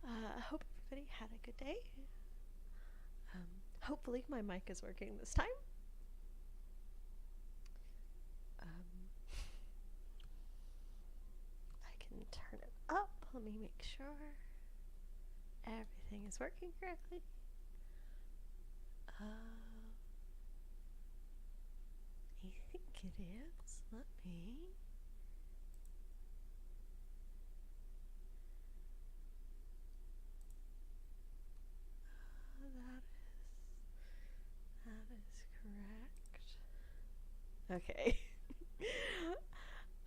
I hope everybody had a good day. Hopefully my mic is working this time. I can turn it up. Let me make sure everything is working correctly. I think it is. Let me... that is correct. Okay.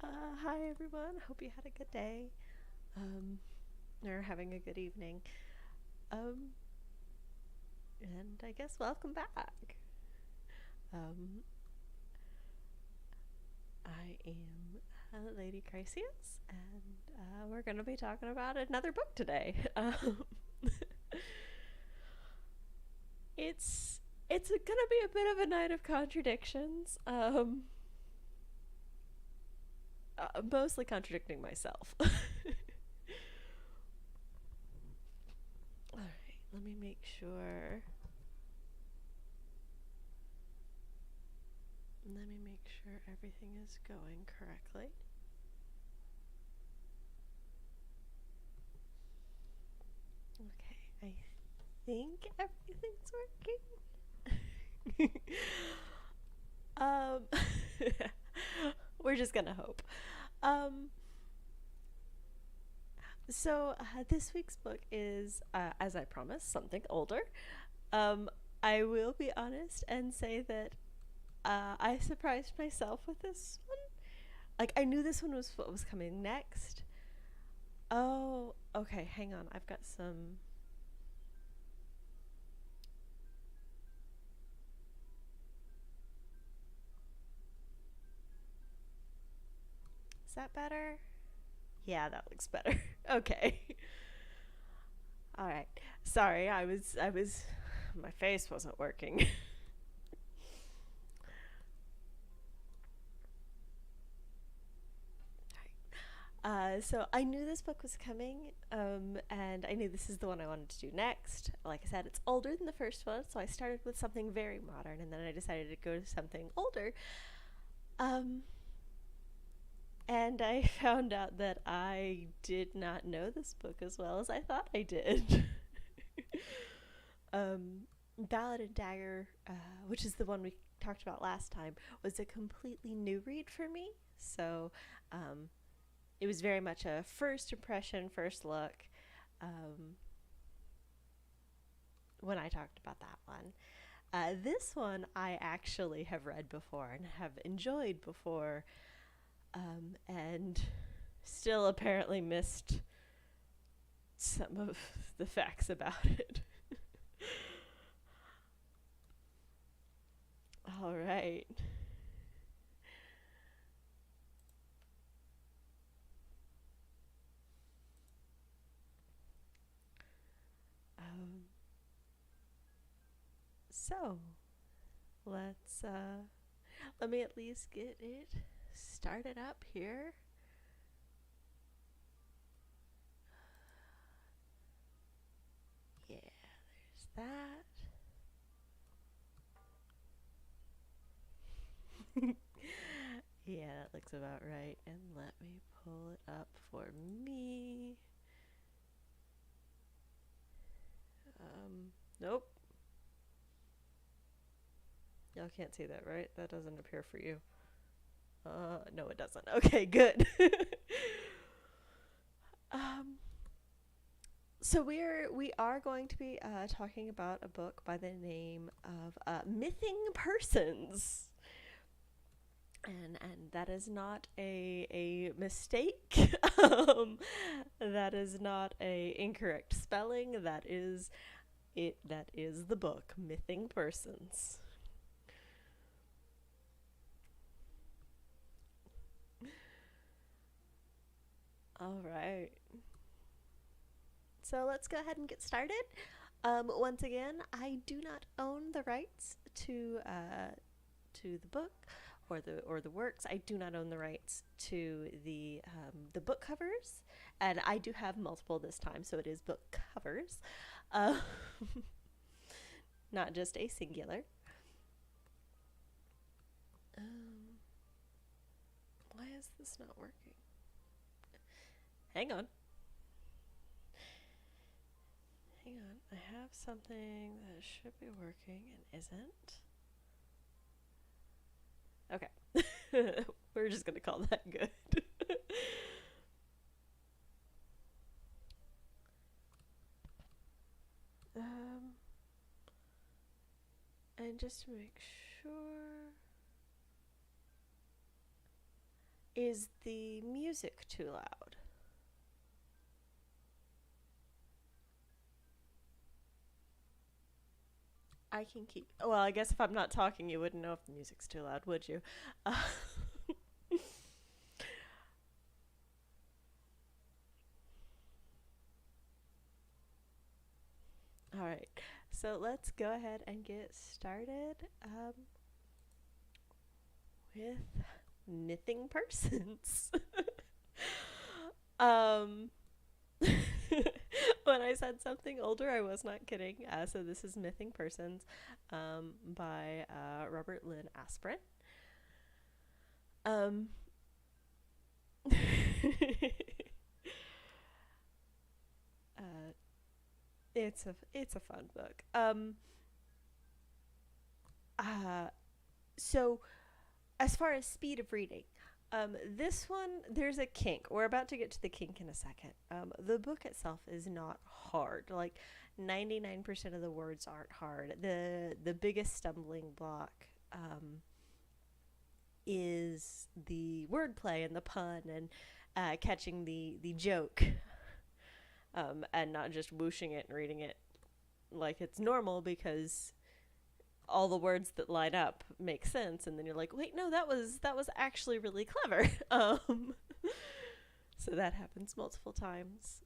Hi everyone. Hope you had a good day. Or having a good evening. And I guess welcome back. I am Lady Chrysius, and we're going to be talking about another book today. It's gonna be a bit of a night of contradictions. Mostly contradicting myself. Alright, let me make sure. Let me make sure everything is going correctly. Okay, I think everything's working. We're just gonna hope. So this week's book is, as I promised, something older. I will be honest and say that I surprised myself with this one. Like, I knew this one was what was coming next. Oh, okay, hang on. I've got some... Is that better? Yeah, that looks better. Okay. All right. Sorry, my face wasn't working. So I knew this book was coming, and I knew this is the one I wanted to do next. Like I said, it's older than the first one, so I started with something very modern, and then I decided to go to something older. And I found out that I did not know this book as well as I thought I did. Ballad and Dagger, which is the one we talked about last time, was a completely new read for me. So it was very much a first impression, first look when I talked about that one. This one I actually have read before and have enjoyed before, and still apparently missed some of the facts about it. All right. So let me at least get it started up here. Yeah, there's that. Yeah, that looks about right. And let me pull it up for me. Nope. Y'all can't see that, right? That doesn't appear for you. No, it doesn't. Okay, good. So we are going to be talking about a book by the name of Mything Persons. And that is not a mistake. That is not a incorrect spelling. That is it. That is the book, Mything Persons. All right. So let's go ahead and get started. Once again, I do not own the rights to the book or the works. I do not own the rights to the book covers, and I do have multiple this time, so it is book covers, uh, not just a singular. Um, why is this not working? Hang on. Hang on. I have something that should be working and isn't. Okay. We're just going to call that good. um, and just to make sure, is the music too loud? I can keep. Well, I guess if I'm not talking, you wouldn't know if the music's too loud, would you? Uh, all right. So let's go ahead and get started with mything persons. um, when I said something older, I was not kidding. So this is Mything Persons by Robert Lynn Asprin. Um, uh, it's a fun book. Uh, so as far as speed of reading, this one, there's a kink. We're about to get to the kink in a second. The book itself is not hard. Like 99% of the words aren't hard. The biggest stumbling block is the wordplay and the pun and catching the joke, and not just whooshing it and reading it like it's normal, because all the words that line up make sense, and then you're like, wait, no, that was actually really clever. So that happens multiple times.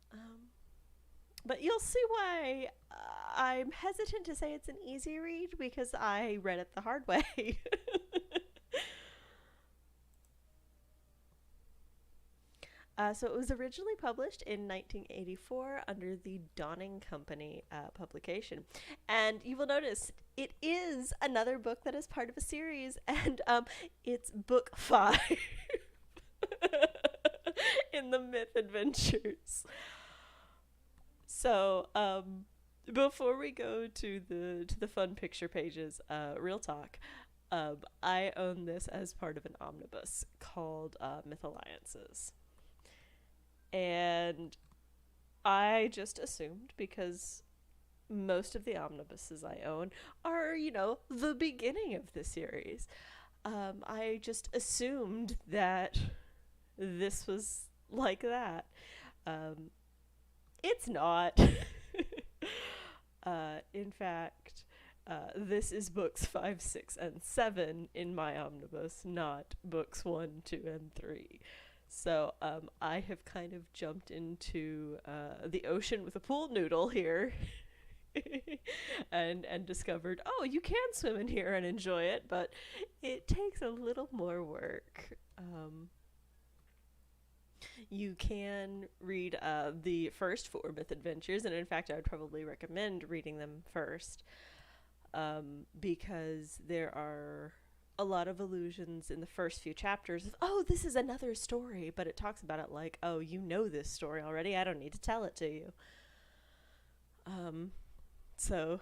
But you'll see why I'm hesitant to say it's an easy read, because I read it the hard way. So it was originally published in 1984 under the Dawning Company publication. And you will notice it is another book that is part of a series, and it's book 5 in the Myth Adventures. So before we go to the fun picture pages, real talk. I own this as part of an omnibus called Myth Alliances. And I just assumed, because most of the omnibuses I own are, the beginning of the series. I just assumed that this was like that. It's not. In fact, this is books 5, 6, and 7 in my omnibus, not books 1, 2, and 3. So I have kind of jumped into the ocean with a pool noodle here. and discovered, oh, you can swim in here and enjoy it, but it takes a little more work. You can read the first 4 myth adventures, and in fact I would probably recommend reading them first, because there are a lot of allusions in the first few chapters of, oh, this is another story, but it talks about it like, oh, you know this story already, I don't need to tell it to you. So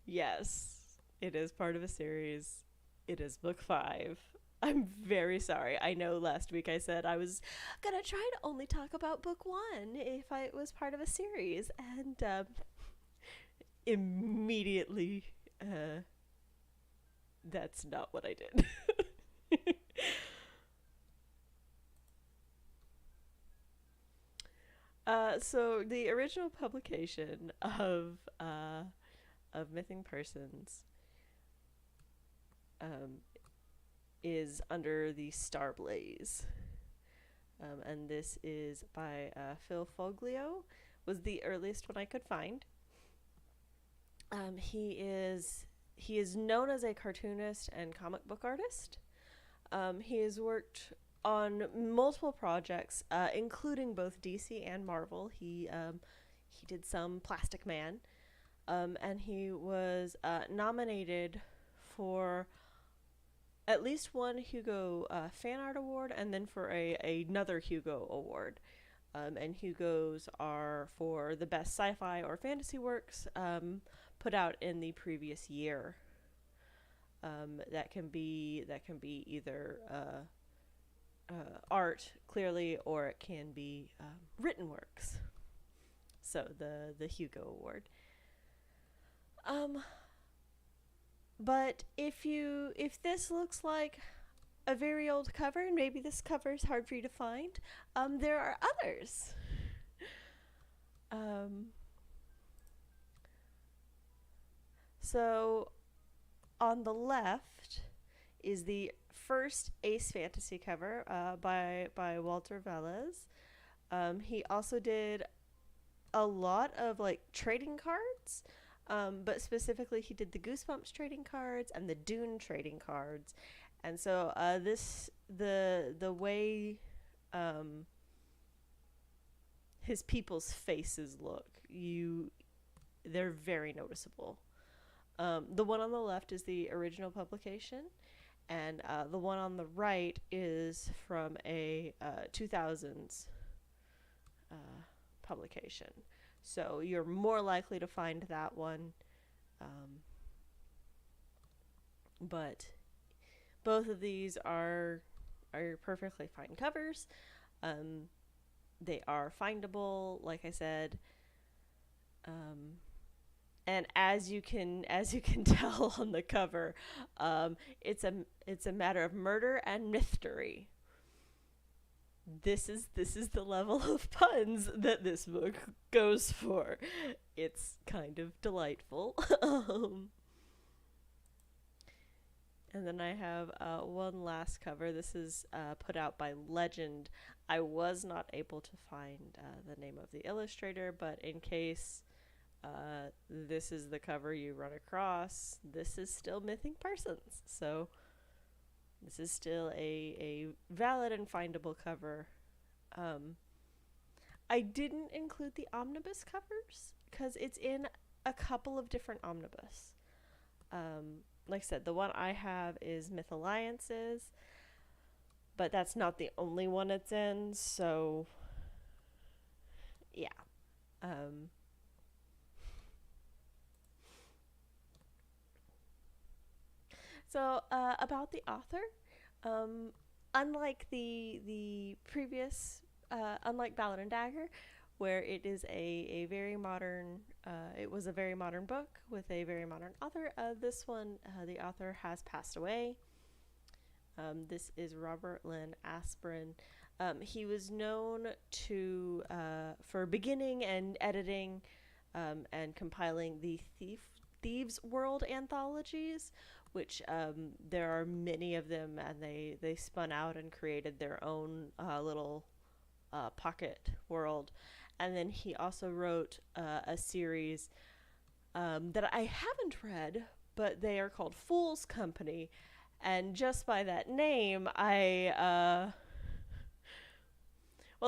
yes, it is part of a series. It is book 5. I'm very sorry. I know last week I said I was gonna try to only talk about book 1 if it was part of a series, and immediately that's not what I did. So the original publication of Mything Persons um, is under the Starblaze, and this is by Phil Foglio. Was the earliest one I could find. He is he is known as a cartoonist and comic book artist. He has worked on multiple projects, including both DC and Marvel. He did some Plastic Man, and he was nominated for at least one Hugo Fan Art Award, and then for another Hugo Award. And Hugos are for the best sci-fi or fantasy works put out in the previous year. That can be either art clearly, or it can be written works. So the Hugo Award. Um, but if this looks like a very old cover, and maybe this cover is hard for you to find, there are others. Um, so on the left is the first Ace Fantasy cover by Walter Velez. He also did a lot of like trading cards, but specifically he did the Goosebumps trading cards and the Dune trading cards. And so the way his people's faces look, they're very noticeable. The one on the left is the original publication, and the one on the right is from a 2000s publication. So you're more likely to find that one. But both of these are perfectly fine covers. They are findable, like I said. And as you can tell on the cover, it's a matter of murder and mystery. This is the level of puns that this book goes for. It's kind of delightful. And then I have one last cover. This is put out by Legend. I was not able to find the name of the illustrator, but in case this is the cover you run across, this is still Mything Persons. So this is still a valid and findable cover. I didn't include the omnibus covers because it's in a couple of different omnibus. Like I said, the one I have is Myth Alliances, but that's not the only one it's in, so yeah. So about the author, unlike the previous, unlike Ballad and Dagger, where it is a very modern, it was a very modern book with a very modern author. This one, the author has passed away. This is Robert Lynn Asprin. He was known for beginning and editing and compiling the Thieves World anthologies, which there are many of them, and they spun out and created their own little pocket world. And then he also wrote a series that I haven't read, but they are called Fool's Company. And just by that name, well,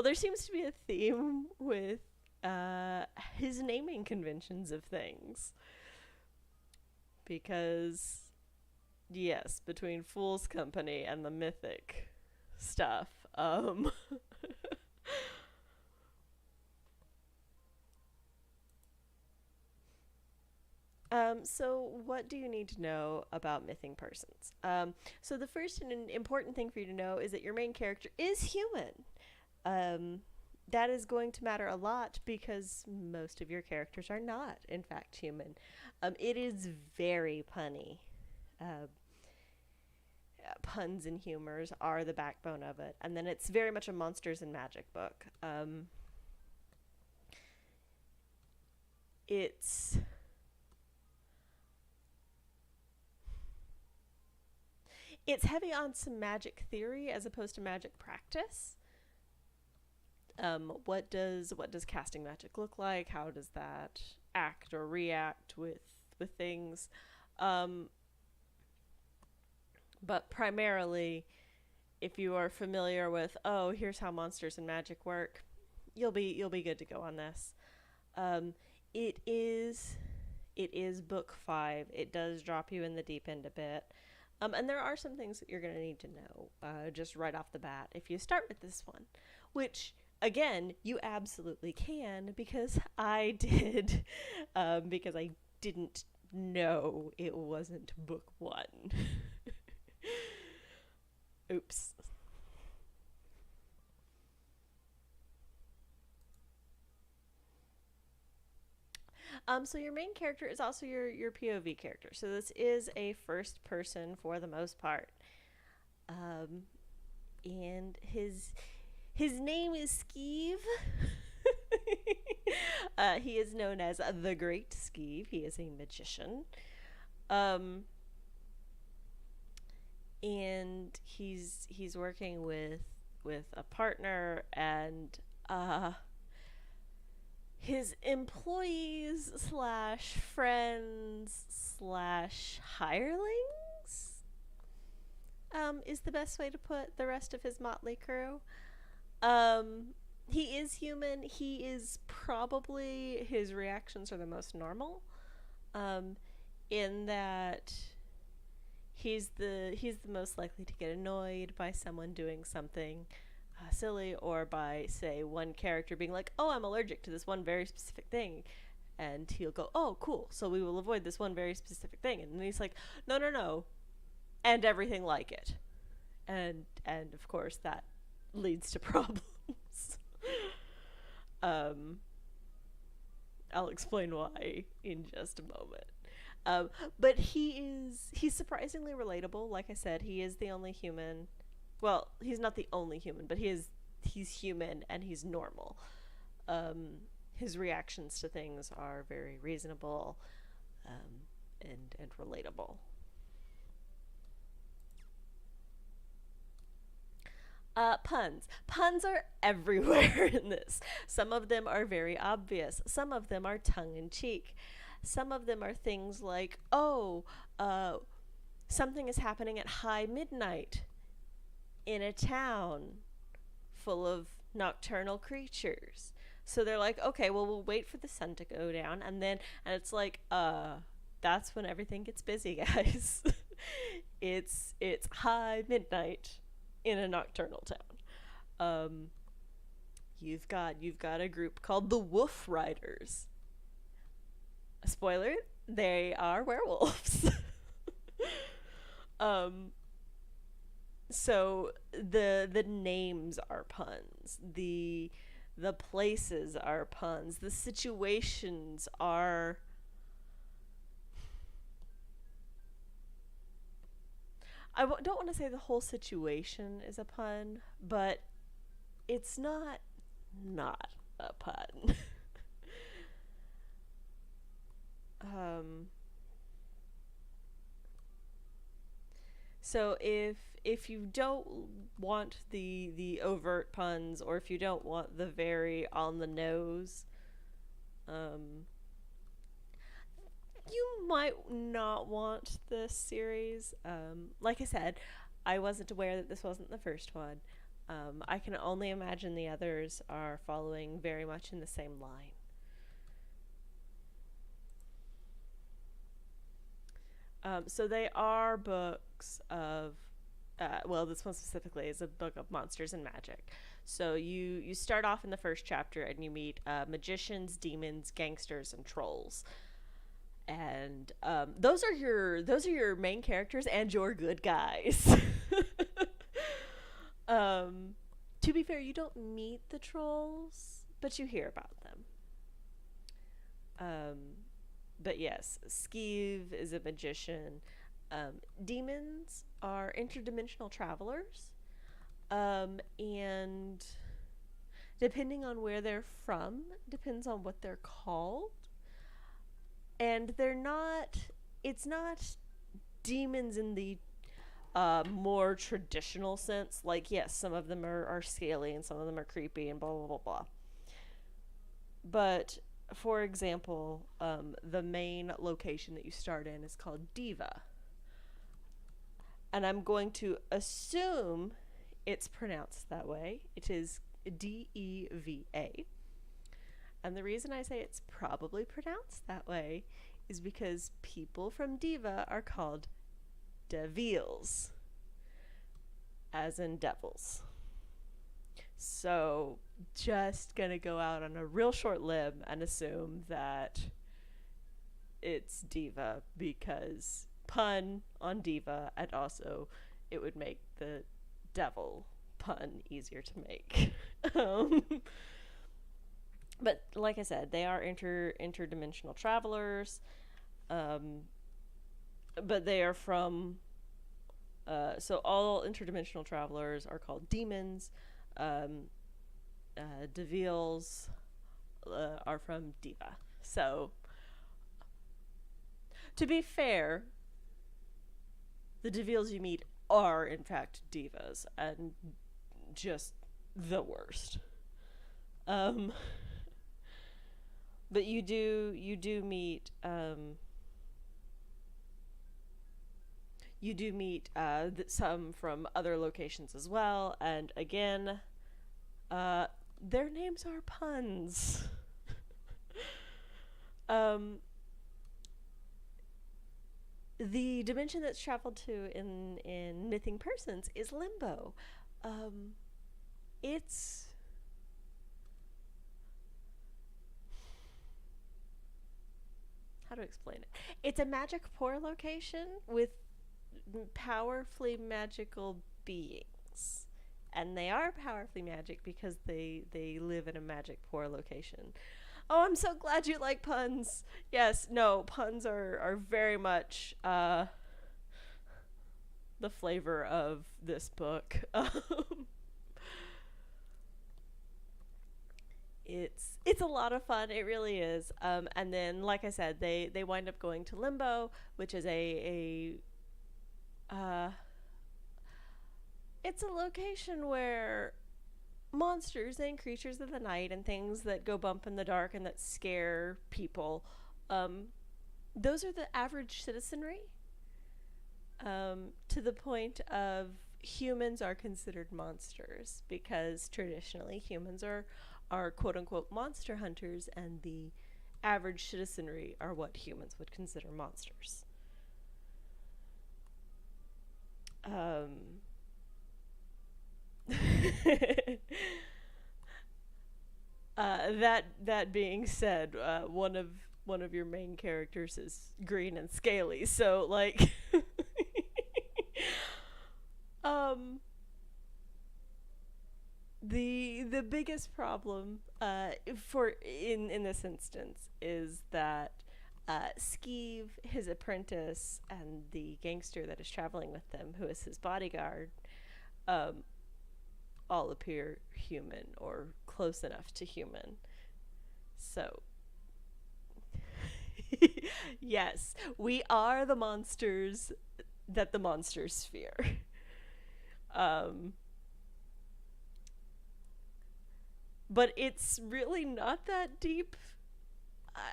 there seems to be a theme with his naming conventions of things. Because, yes, between Fool's Company and the mythic stuff, so what do you need to know about Mything Persons? So the first and important thing for you to know is that your main character is human. That is going to matter a lot because most of your characters are not, in fact, human. It is very punny. Puns and humors are the backbone of it. And then it's very much a monsters and magic book. It's heavy on some magic theory as opposed to magic practice. What does casting magic look like? How does that act or react with things? Um, but primarily, if you are familiar with, oh, here's how monsters and magic work, you'll be good to go on this. Um, it is it is book 5. It does drop you in the deep end a bit. And there are some things that you're going to need to know just right off the bat if you start with this one, which, again, you absolutely can because I did, because I didn't know it wasn't book 1. Oops. So your main character is also your POV character. So this is a first person for the most part. Um, and his name is Skeeve. He is known as the Great Skeeve. He is a magician. Um, and he's working with a partner and his employees slash friends slash hirelings is the best way to put the rest of his motley crew. He is human. He is probably, his reactions are the most normal, um, in that he's the most likely to get annoyed by someone doing something silly, or by, say, one character being like, "Oh, I'm allergic to this one very specific thing," and he'll go, "Oh, cool. So we will avoid this one very specific thing." And then he's like, "No, no, no," and everything like it, and of course that leads to problems. um, I'll explain why in just a moment. Um, but he's surprisingly relatable. Like I said, he is the only human. Well, he's not the only human, but he's human and he's normal. His reactions to things are very reasonable, and relatable. Puns. Puns are everywhere in this. Some of them are very obvious. Some of them are tongue in cheek. Some of them are things like, oh, something is happening at high midnight in a town full of nocturnal creatures. So they're like, okay, well, we'll wait for the sun to go down, and it's like, that's when everything gets busy, guys. It's high midnight in a nocturnal town. Um, you've got a group called the Wolf Riders. Spoiler: they are werewolves. um, so the names are puns. The places are puns. The situations are. Don't want to say the whole situation is a pun, but it's not a pun. um, so if you don't want the overt puns, or if you don't want the very on the nose, um, you might not want this series. Like I said, I wasn't aware that this wasn't the first one. I can only imagine the others are following very much in the same line. So they are books of, well, this one specifically is a book of monsters and magic. So you start off in the first chapter and you meet magicians, demons, gangsters, and trolls, and those are your main characters and your good guys. um, to be fair, you don't meet the trolls, but you hear about them. Um, but yes, Skeeve is a magician. Demons are interdimensional travelers, and depending on where they're from, depends on what they're called. And they're not. It's not demons in the more traditional sense. Like, yes, some of them are scaly and some of them are creepy and blah blah blah blah. But for example, the main location that you start in is called Diva. And I'm going to assume it's pronounced that way. It is Deva. And the reason I say it's probably pronounced that way is because people from Diva are called Devils, as in devils. So, just gonna go out on a real short limb and assume that it's Diva because pun on Diva, and also it would make the devil pun easier to make. um, but like I said, they are interdimensional travelers, um, but they are from. So all interdimensional travelers are called demons. Um, Devils are from Diva. So, to be fair, the Devils you meet are in fact divas and just the worst. Um, but you do meet some from other locations as well, and again, their names are puns. um, the dimension that's traveled to in Mything Persons is Limbo. Um, it's how to explain it? It's a magic poor location with powerfully magical beings. And they are powerfully magic because they live in a magic poor location. Oh, I'm so glad you like puns. Yes, no, puns are very much the flavor of this book. It's a lot of fun. It really is. And then, like I said, they wind up going to Limbo, which is uh, it's a location where monsters and creatures of the night and things that go bump in the dark and that scare people, um, those are the average citizenry. To the point of humans are considered monsters because traditionally humans are quote unquote monster hunters, and the average citizenry are what humans would consider monsters. Um, that being said, one of your main characters is green and scaly, so like, um, the biggest problem for in this instance is that Skeeve, his apprentice, and the gangster that is traveling with them, who is his bodyguard, um, all appear human or close enough to human. So, yes, we are the monsters that the monsters fear. Um, but it's really not that deep.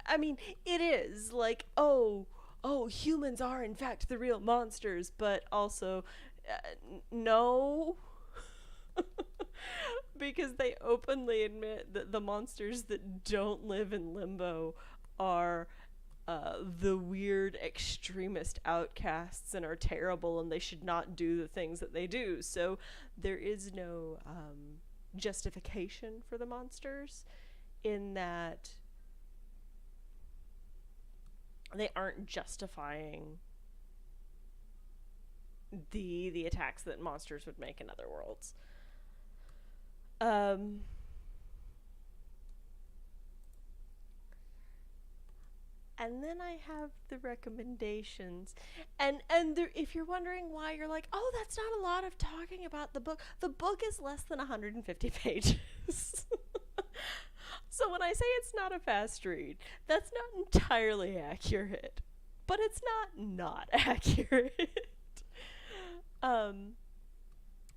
I mean, it is like, oh, humans are in fact the real monsters, but also, no, because they openly admit that the monsters that don't live in Limbo are the weird extremist outcasts and are terrible and they should not do the things that they do. So there is no justification for the monsters in that they aren't justifying the attacks that monsters would make in other worlds. Um, and then I have the recommendations, and if you're wondering why, you're like, oh, that's not a lot of talking about the book. The book is less than 150 pages. So when I say it's not a fast read, that's not entirely accurate, but it's not accurate. um,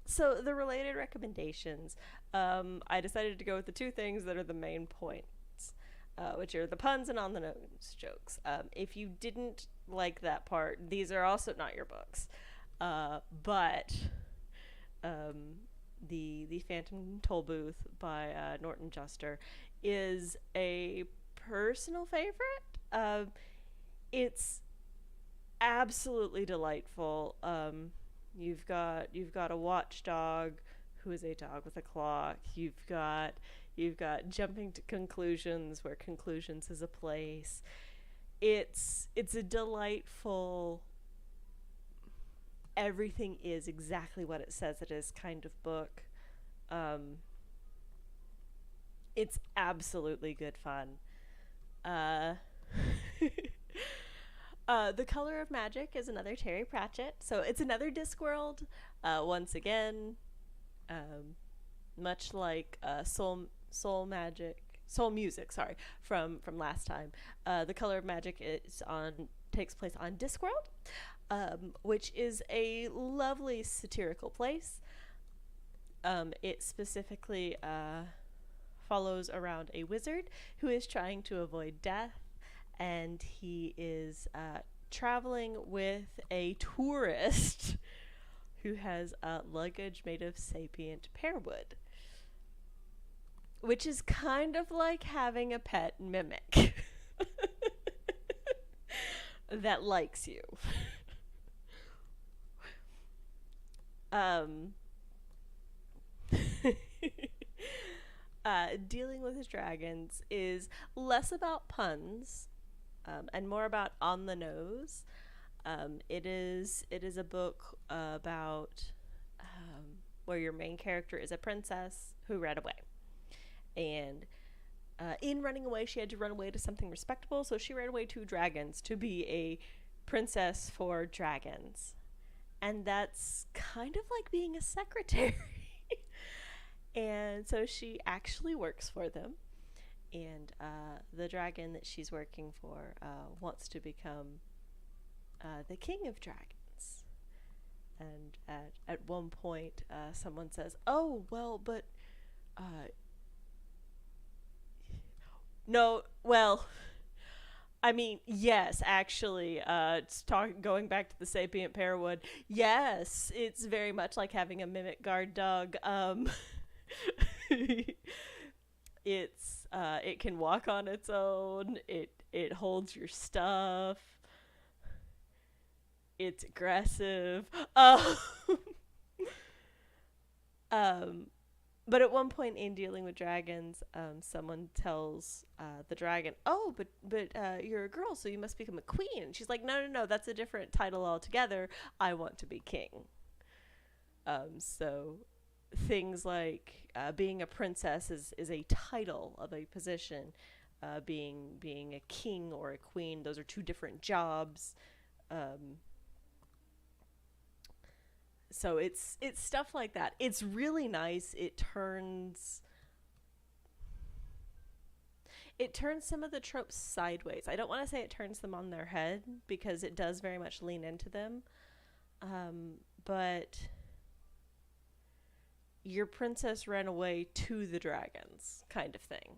so the related recommendations, I decided to go with the two things that are the main points. which are the puns and on the nose jokes. If you didn't like that part, these are also not your books. But the Phantom Tollbooth by Norton Juster is a personal favorite. It's absolutely delightful. You've got a watchdog who is a dog with a clock. You've got jumping to conclusions where conclusions is a place. It's a delightful, everything is exactly what it says it is kind of book. It's absolutely good fun. Uh, The Color of Magic is another Terry Pratchett, so it's another Discworld. Once again, um, much like Soul Music, sorry, from last time. The Color of Magic takes place on Discworld, which is a lovely satirical place. It specifically follows around a wizard who is trying to avoid death, and he is traveling with a tourist who has luggage made of sapient pearwood, which is kind of like having a pet mimic that likes you. um, Dealing with dragons is less about puns and more about on the nose. It is a book about where your main character is a princess who ran away, and in running away, she had to run away to something respectable. So she ran away to dragons to be a princess for dragons, and that's kind of like being a secretary. And so she actually works for them, and the dragon that she's working for wants to become the king of dragons. And at one point, someone says, "Oh, well, but no, well, I mean, yes, actually, going back to the sapient pearwood. Yes, it's very much like having a mimic guard dog. It can walk on its own. It holds your stuff. It's aggressive. Um, but at one point in dealing with dragons, someone tells the dragon, "Oh, but you're a girl, so you must become a queen." And she's like, "No, no, no, that's a different title altogether. I want to be king." So things like being a princess is a title of a position. Being a king or a queen, those are two different jobs. Um, so it's stuff like that. It's really nice. It turns some of the tropes sideways. I don't want to say it turns them on their head because it does very much lean into them. But your princess ran away to the dragons kind of thing.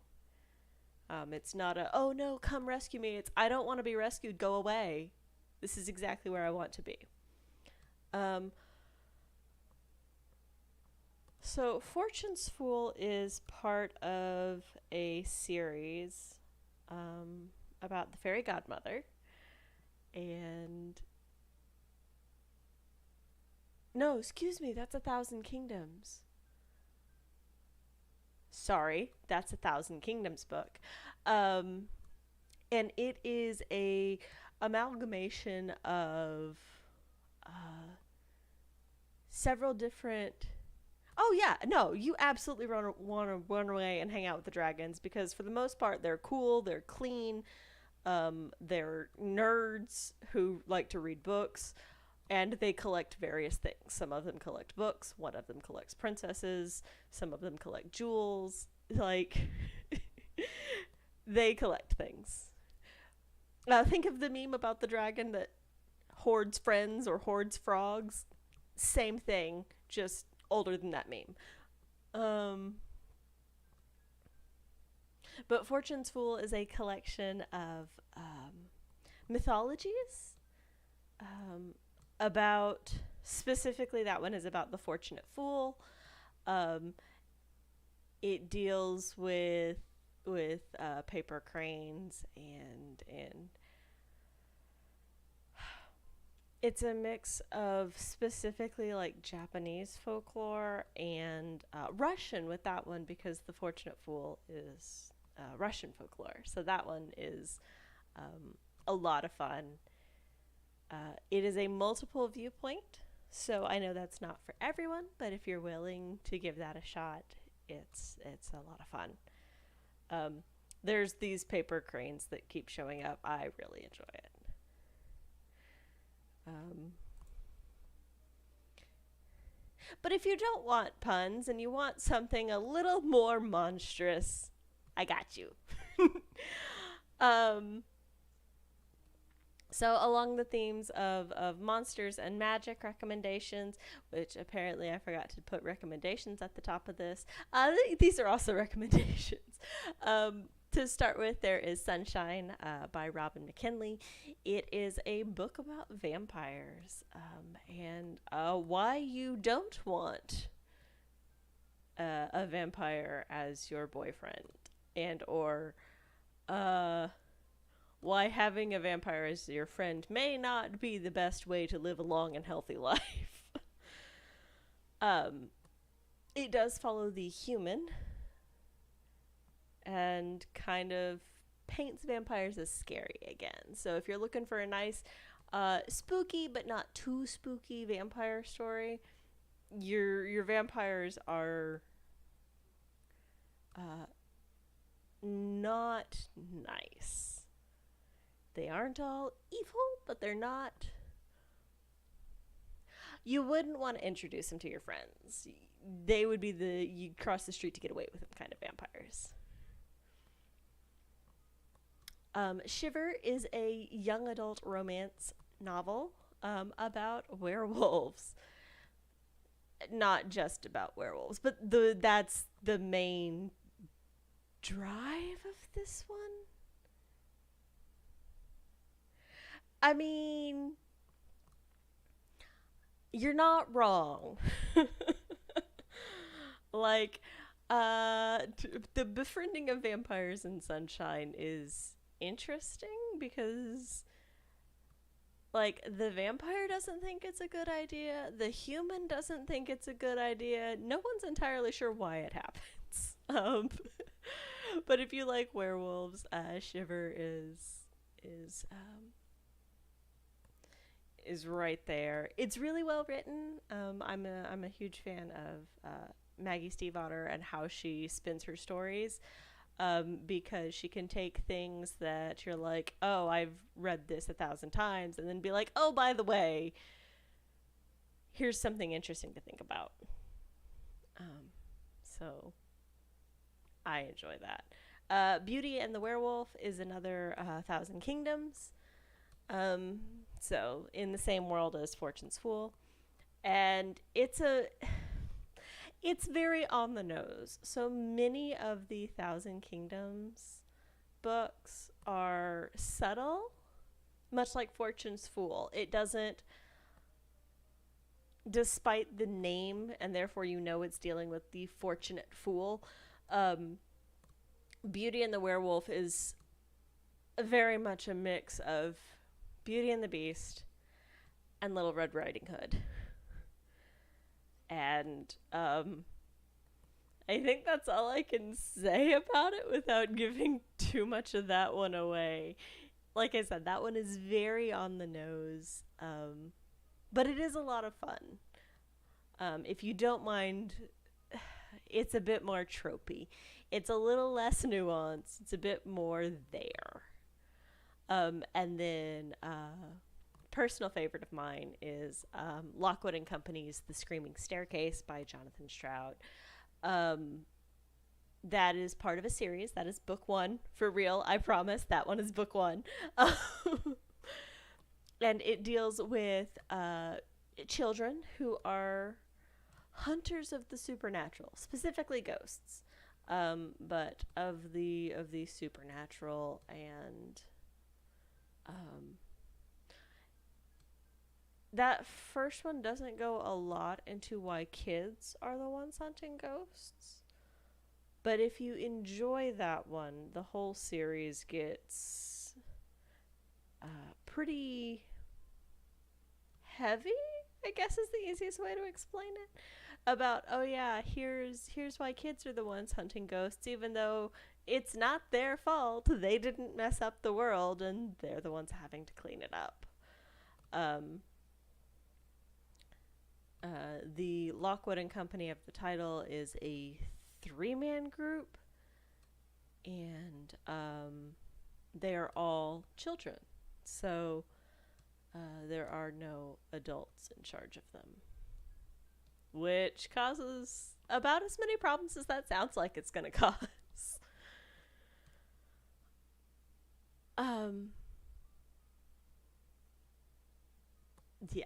It's not a, "Oh no, come rescue me." It's, "I don't want to be rescued. Go away. This is exactly where I want to be." Um, so Fortune's Fool is part of a series about the fairy godmother. And no, excuse me, that's A Thousand Kingdoms. Sorry, that's A Thousand Kingdoms book. Um, and it is a amalgamation of uh, several different. Oh yeah, no, you absolutely want to run away and hang out with the dragons because for the most part they're cool, they're clean, they're nerds who like to read books, and they collect various things. Some of them collect books, one of them collects princesses, some of them collect jewels. Like, they collect things. Think of the meme about the dragon that hoards friends or hoards frogs. Same thing, just older than that meme. Um, But Fortune's Fool is a collection of mythologies um, about, specifically, that one is about the Fortunate Fool. Um, it deals with paper cranes and it's a mix of specifically like Japanese folklore and Russian with that one because the Fortunate Fool is Russian folklore. So that one is a lot of fun. It is a multiple viewpoint, so I know that's not for everyone, but if you're willing to give that a shot, it's a lot of fun. Um, there's these paper cranes that keep showing up. I really enjoy it. Um, but if you don't want puns and you want something a little more monstrous, I got you. um, So, along the themes of monsters and magic recommendations, which apparently I forgot to put recommendations at the top of this, these are also recommendations. To start with, there is Sunshine by Robin McKinley. It is a book about vampires and why you don't want a vampire as your boyfriend, and or why having a vampire as your friend may not be the best way to live a long and healthy life. um, it does follow the human and kind of paints vampires as scary again. So if you're looking for a nice, spooky but not too spooky vampire story, your vampires are not nice. They aren't all evil, but they're not. You wouldn't want to introduce them to your friends. They would be the you cross the street to get away with them kind of vampires. Shiver is a young adult romance novel about werewolves. Not just about werewolves, but that's the main drive of this one. I mean, you're not wrong. Like, the befriending of vampires in Sunshine is interesting because, like, the vampire doesn't think it's a good idea. The human doesn't think it's a good idea. No one's entirely sure why it happens. But if you like werewolves, Shiver is is right there. It's really well written. I'm a huge fan of Maggie Stiefvater and how she spins her stories, because she can take things that you're like, oh, I've read this 1,000 times, and then be like, oh, by the way, here's something interesting to think about. So I enjoy that. Beauty and the Werewolf is another Thousand Kingdoms. So in the same world as Fortune's Fool, and it's very on the nose. So many of the Thousand Kingdoms books are subtle, much like Fortune's Fool. It doesn't, despite the name, and therefore you know it's dealing with the Fortunate Fool. Beauty and the Werewolf is very much a mix of Beauty and the Beast and Little Red Riding Hood. And I think that's all I can say about it without giving too much of that one away. Like I said, that one is very on the nose, but it is a lot of fun. If you don't mind, it's a bit more tropey. It's a little less nuanced. It's a bit more there. And then personal favorite of mine is Lockwood and Company's The Screaming Staircase by Jonathan Stroud. That is part of a series. That is book one. For real, I promise. That one is book one. And it deals with children who are hunters of the supernatural, specifically ghosts. But of the supernatural and um, that first one doesn't go a lot into why kids are the ones hunting ghosts. But if you enjoy that one, the whole series gets pretty heavy, I guess is the easiest way to explain it. About, oh yeah, here's why kids are the ones hunting ghosts, even though it's not their fault. They didn't mess up the world, and they're the ones having to clean it up. Um, the Lockwood and Company of the title is a three-man group, and they are all children. So there are no adults in charge of them, which causes about as many problems as that sounds like it's going to cause. Um, yeah.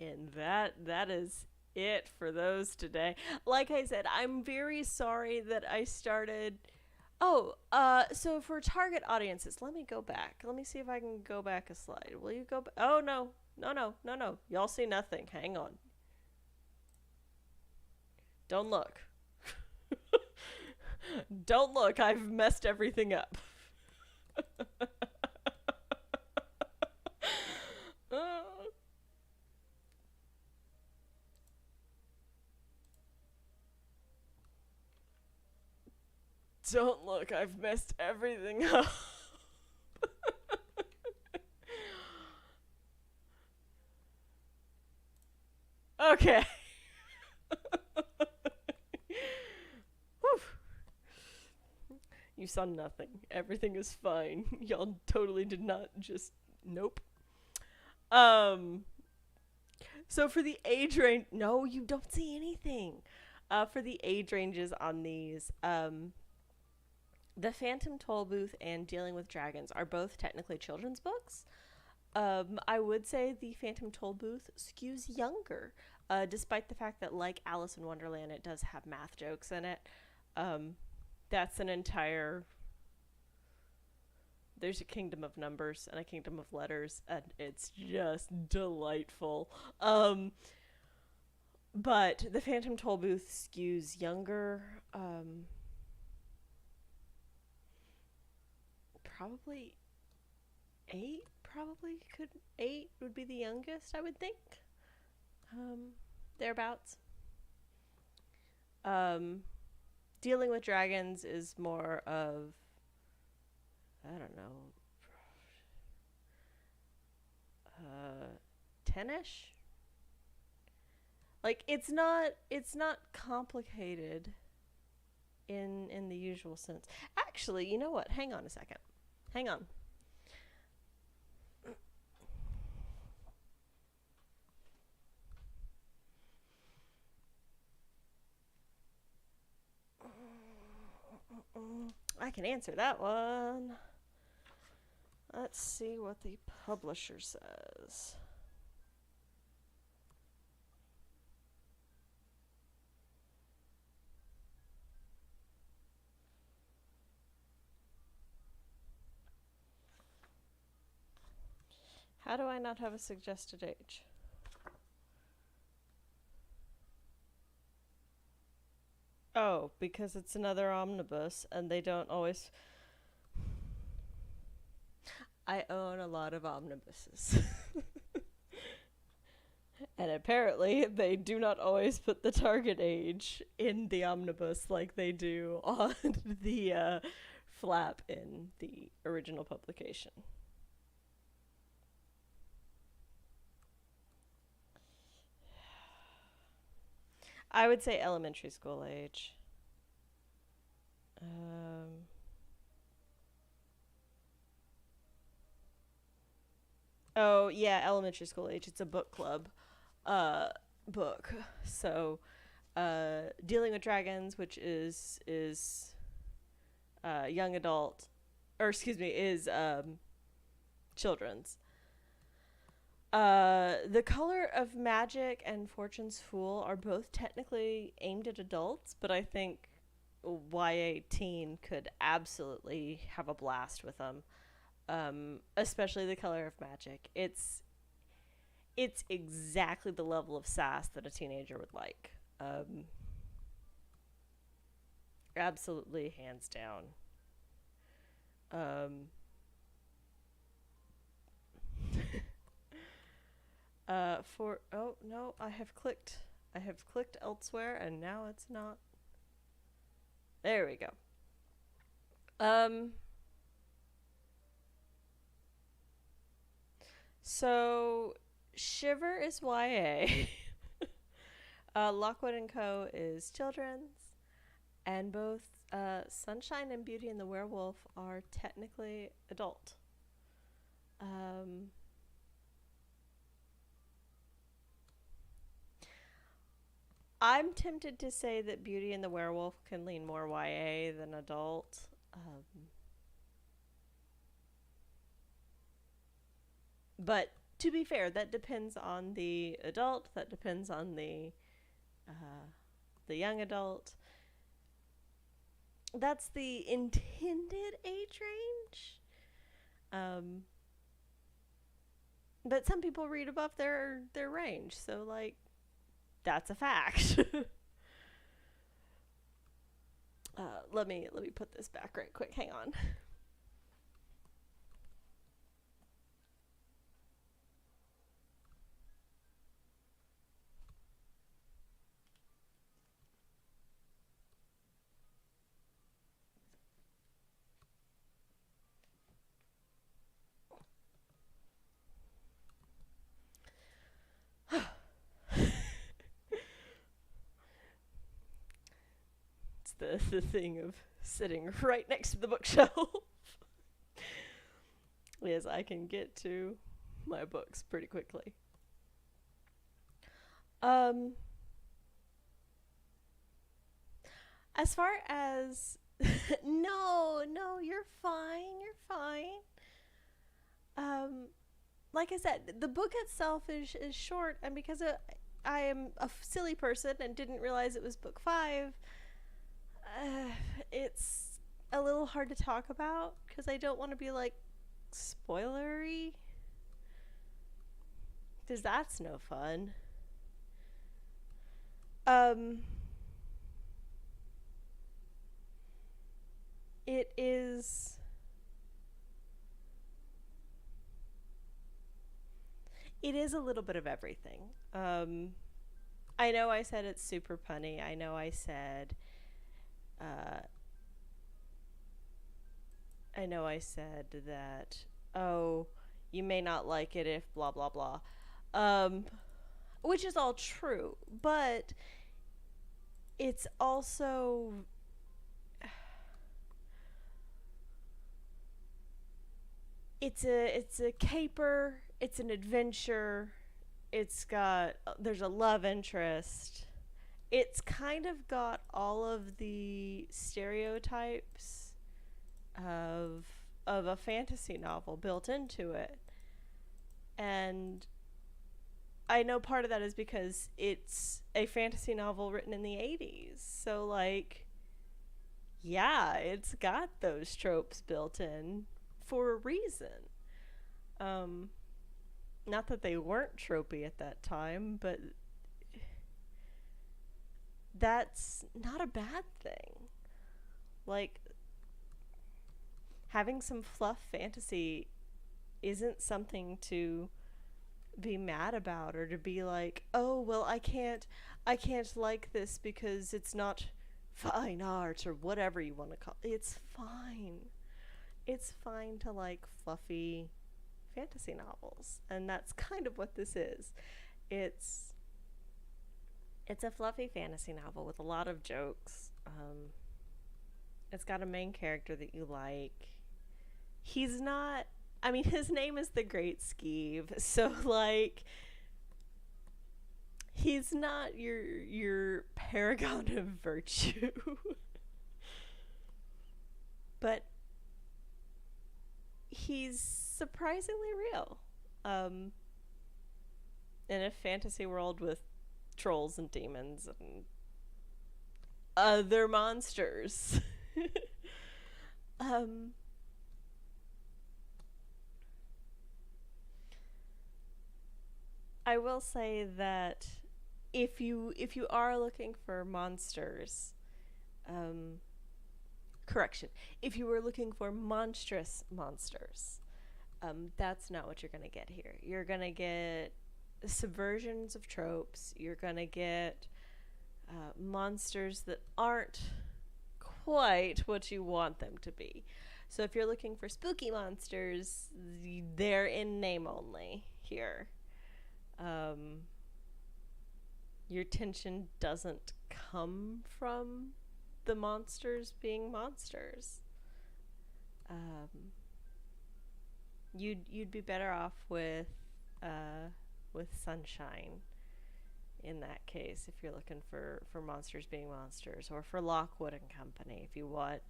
And that is it for those today. Like I said, I'm very sorry that I started. Oh, so for target audiences, let me go back. Let me see if I can go back a slide. Will you go back? Oh, no. No, no, no, no. Y'all see nothing. Hang on. Don't look. Don't look. I've messed everything up. Don't look. I've messed everything up. Okay. Whew. You saw nothing. Everything is fine. Y'all totally did not just nope. Um so for the age range, no, you don't see anything. For the age ranges on these, The Phantom Tollbooth and Dealing with Dragons are both technically children's books. I would say the Phantom Tollbooth skews younger, despite the fact that, like Alice in Wonderland, it does have math jokes in it. Um, that's an entire. There's a kingdom of numbers and a kingdom of letters, and it's just delightful. But the Phantom Tollbooth skews younger. Probably eight. Probably could eight would be the youngest, I would think. Um, Thereabouts. Um, Dealing with Dragons is more of I don't know, 10ish. Like it's not complicated in the usual sense. Actually, you know what? Hang on a second. Hang on. I can answer that one. Let's see what the publisher says. How do I not have a suggested age? Oh, because it's another omnibus and they don't always. I own a lot of omnibuses. And apparently, they do not always put the target age in the omnibus like they do on the flap in the original publication. I would say elementary school age. Um, oh, yeah, elementary school age. It's a book club uh, book. So, Dealing with Dragons, which is young adult, or excuse me, is children's. The Color of Magic and Fortune's Fool are both technically aimed at adults, but I think YA teen could absolutely have a blast with them. Especially The Color of Magic. It's exactly the level of sass that a teenager would like. Absolutely, hands down. Um, for oh no, I have clicked elsewhere, and now it's not. There we go. Um, so Shiver is YA. Lockwood and Co. is children's, and both Sunshine and Beauty and the Werewolf are technically adult. Um, I'm tempted to say that Beauty and the Werewolf can lean more YA than adult. But to be fair, that depends on the adult. That depends on the young adult. That's the intended age range. Um, but some people read above their range, so like that's a fact. Let me put this back right quick. Hang on. It's the thing of sitting right next to the bookshelf. Yes, I can get to my books pretty quickly. Um, as far as no, no, you're fine. You're fine. Um, like I said, the book itself is short, and because I am a silly person and didn't realize it was book five, uh, it's a little hard to talk about because I don't want to be like spoilery, because that's no fun. Um, it is it is a little bit of everything. I know I said it's super punny. I know uh, I know I said that. Oh, you may not like it if blah blah blah. Um, which is all true, but it's also it's a caper. It's an adventure. It's got there's a love interest. It's kind of got all of the stereotypes of a fantasy novel built into it. And I know part of that is because it's a fantasy novel written in the 80s. So like yeah, it's got those tropes built in for a reason. Um Not that they weren't tropey at that time, but that's not a bad thing. Like having some fluff fantasy isn't something to be mad about or to be like, "Oh, well, I can't like this because it's not fine art or whatever you want to call it." It's fine. It's fine to like fluffy fantasy novels, and that's kind of what this is. It's it's a fluffy fantasy novel with a lot of jokes. It's got a main character that you like. He's not. I mean, his name is the Great Skeeve, so like he's not your paragon of virtue, but he's surprisingly real. Um, in a fantasy world with trolls and demons and other monsters. um, I will say that if you are looking for monsters, um, correction, if you were looking for monstrous monsters, that's not what you're gonna get here. You're gonna get subversions of tropes. You're gonna get monsters that aren't quite what you want them to be. So if you're looking for spooky monsters, they're in name only here. Um, your tension doesn't come from the monsters being monsters. Um, you'd be better off with Sunshine in that case if you're looking for monsters being monsters, or for Lockwood and Company if you want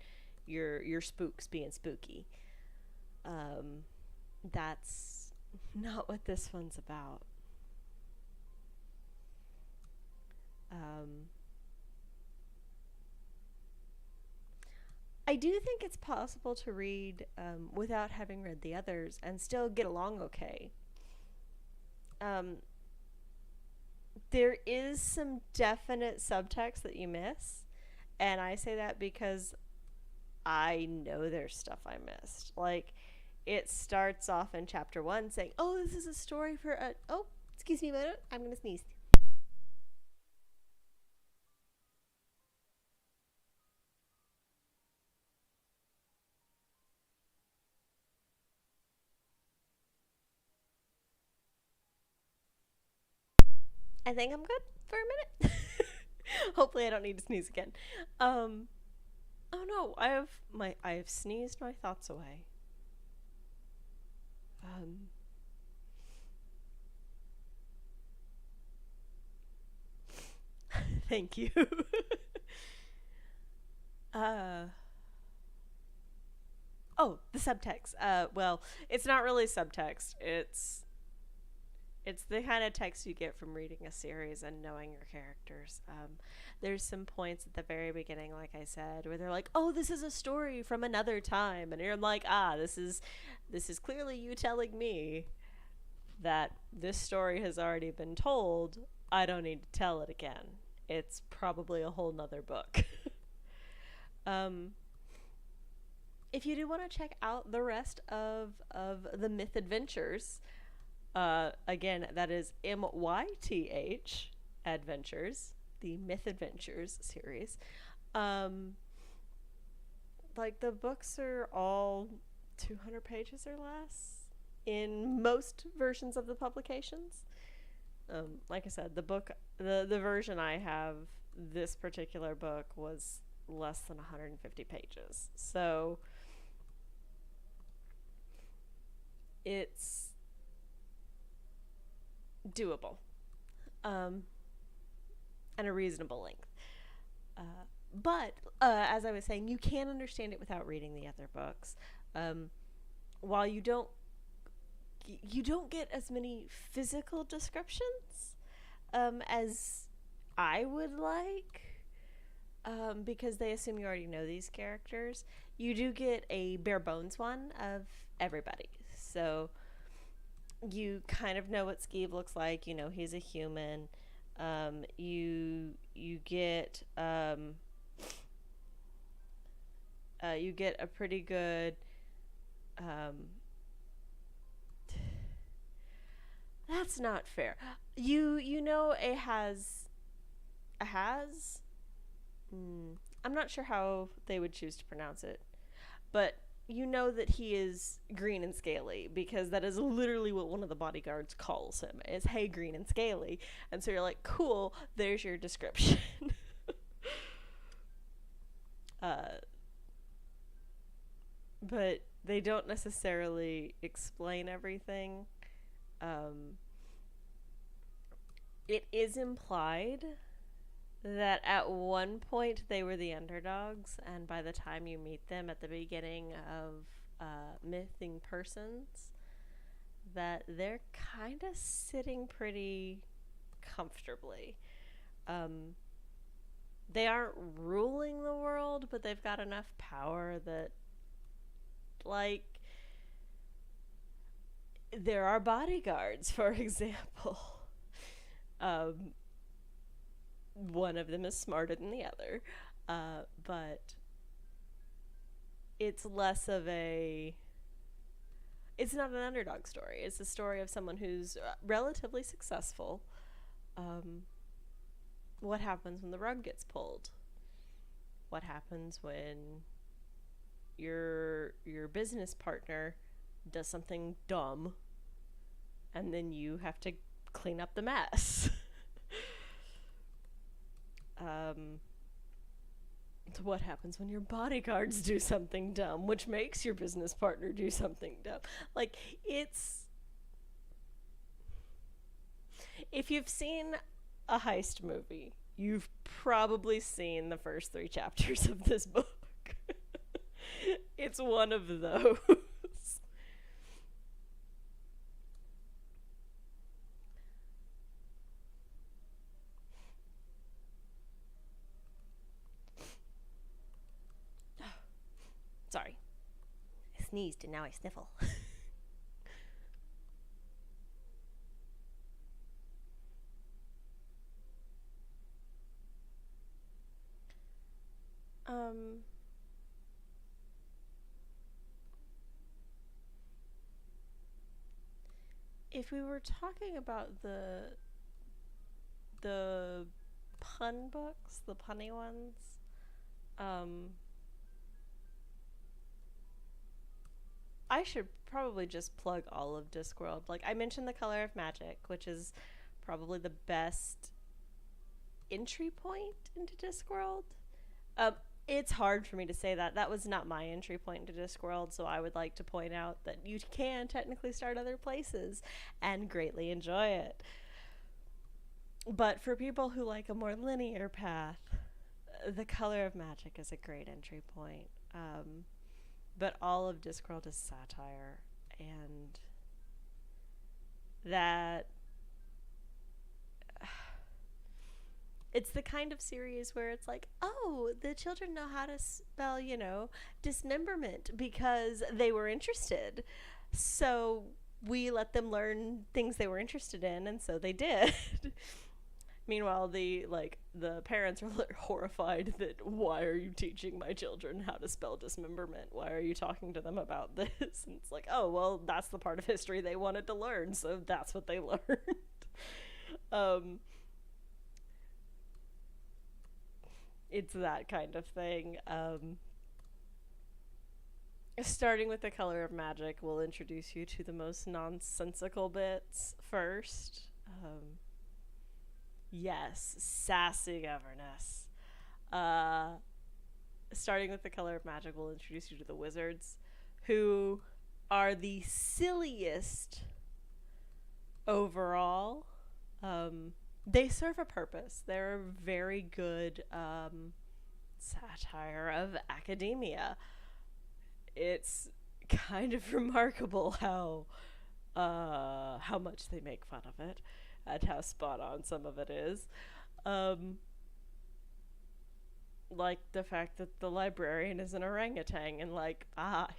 your spooks being spooky. Um, that's not what this one's about. Um, I do think it's possible to read without having read the others and still get along okay. Um, there is some definite subtext that you miss, and I say that because I know there's stuff I missed. Like, it starts off in chapter one saying, "Oh, this is a story for a." Oh, excuse me a minute. I'm gonna sneeze. I think I'm good for a minute. Hopefully, I don't need to sneeze again. Um. Oh no, I have sneezed my thoughts away. Um. Thank you. uh. Oh, the subtext. Well, it's not really subtext. It's the kind of text you get from reading a series and knowing your characters. There's some points at the very beginning, like I said, where they're like, "Oh, this is a story from another time," and you're like, "Ah, this is clearly you telling me that this story has already been told. I don't need to tell it again. It's probably a whole nother book." um, if you do want to check out the rest of the Myth Adventures, again, that is MYTH Adventures, the Myth Adventures series. Um, like, the books are all 200 pages or less in most versions of the publications. Like I said, the version I have, this particular book was less than 150 pages. So it's doable, um, and a reasonable length. Uh, but as I was saying, you can understand it without reading the other books. Um, while you don't get as many physical descriptions as I would like, because they assume you already know these characters. You do get a bare bones one of everybody. So you kind of know what Skeeve looks like. You know he's a human. You get a pretty good. Um, that's not fair. You know a has. I'm not sure how they would choose to pronounce it, but you know that he is green and scaly because that is literally what one of the bodyguards calls him, is "Hey, green and scaly," and so you're like, "Cool, there's your description." uh, but they don't necessarily explain everything. Um, it is implied that at one point they were the underdogs, and by the time you meet them at the beginning of Mything Persons, that they're kind of sitting pretty comfortably. Um, they aren't ruling the world, but they've got enough power that, like, there are bodyguards, for example. Um, one of them is smarter than the other, but it's less of a. It's not an underdog story. It's a story of someone who's relatively successful. Um, what happens when the rug gets pulled? What happens when your business partner does something dumb and then you have to clean up the mess? um, what happens when your bodyguards do something dumb, which makes your business partner do something dumb? Like, it's. If you've seen a heist movie, you've probably seen the first 3 chapters of this book. It's one of those. Sorry. I sneezed and now I sniffle. um, if we were talking about the pun books, the punny ones, um, I should probably just plug all of Discworld. Like, I mentioned The Color of Magic, which is probably the best entry point into Discworld. Um, it's hard for me to say that. That was not my entry point into Discworld, so I would like to point out that you can technically start other places and greatly enjoy it. But for people who like a more linear path, The Color of Magic is a great entry point. But all of Discworld is satire, and that it's the kind of series where it's like, oh, the children know how to spell, dismemberment because they were interested. So we let them learn things they were interested in, and so they did. Meanwhile, the parents are horrified that, why are you teaching my children how to spell dismemberment? Why are you talking to them about this? And it's like, oh, well, that's the part of history they wanted to learn, so that's what they learned. um, it's that kind of thing. Starting with The Color of Magic, we'll introduce you to the most nonsensical bits first. Yes, sassy governess. Uh, Starting with The Color of Magic, we'll introduce you to the wizards, who are the silliest overall. They serve a purpose. They're a very good satire of academia. It's kind of remarkable how much they make fun of it and how spot on some of it is. Um, like the fact that the librarian is an orangutan and, like,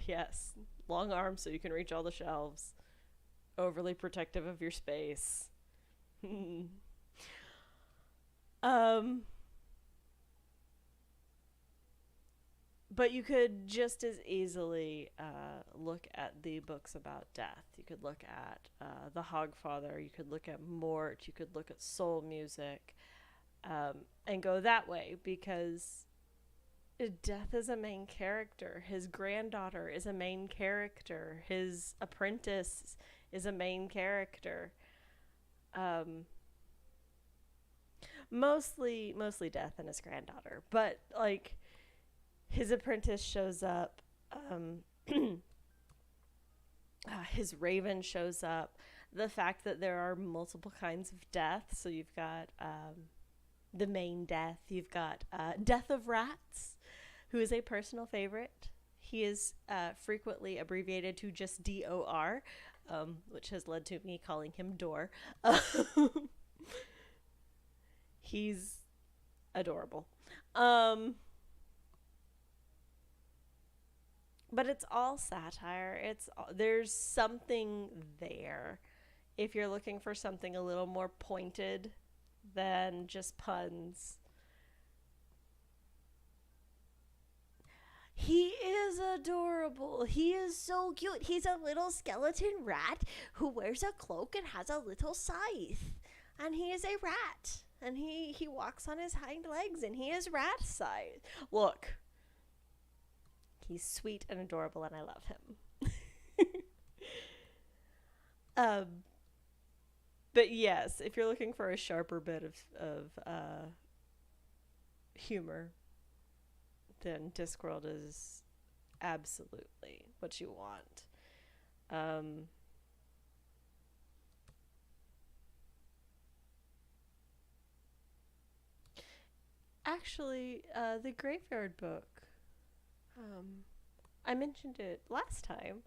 yes, long arms so you can reach all the shelves, overly protective of your space. um but you could just as easily look at the books about death. You could look at The Hogfather. You could look at Mort. You could look at soul music, and go that way, because death is a main character. His granddaughter is a main character. His apprentice is a main character. Um, mostly death and his granddaughter, but, like, his apprentice shows up. His raven shows up. The fact that there are multiple kinds of death. So you've got the main death. You've got Death of Rats, who is a personal favorite. He is frequently abbreviated to just DOR. which has led to me calling him Door. Um, he's adorable. Um, but it's all satire. There's something there. If you're looking for something a little more pointed than just puns, he is adorable. He is so cute. He's a little skeleton rat who wears a cloak and has a little scythe. And he is a rat. And he walks on his hind legs and he is rat size. Look, he's sweet and adorable and I love him. um, but yes, if you're looking for a sharper bit of humor, then Discworld is absolutely what you want. Um, Actually, the Graveyard Book. Um, I mentioned it last time,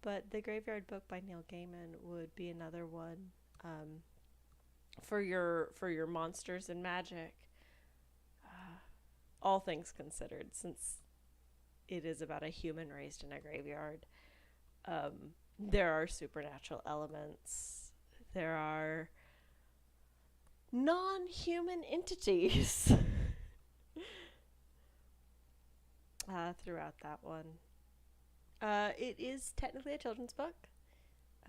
but the Graveyard Book by Neil Gaiman would be another one for your monsters and magic. Uh, all things considered, since it is about a human raised in a graveyard, there are supernatural elements. There are non-human entities throughout that one. It is technically a children's book.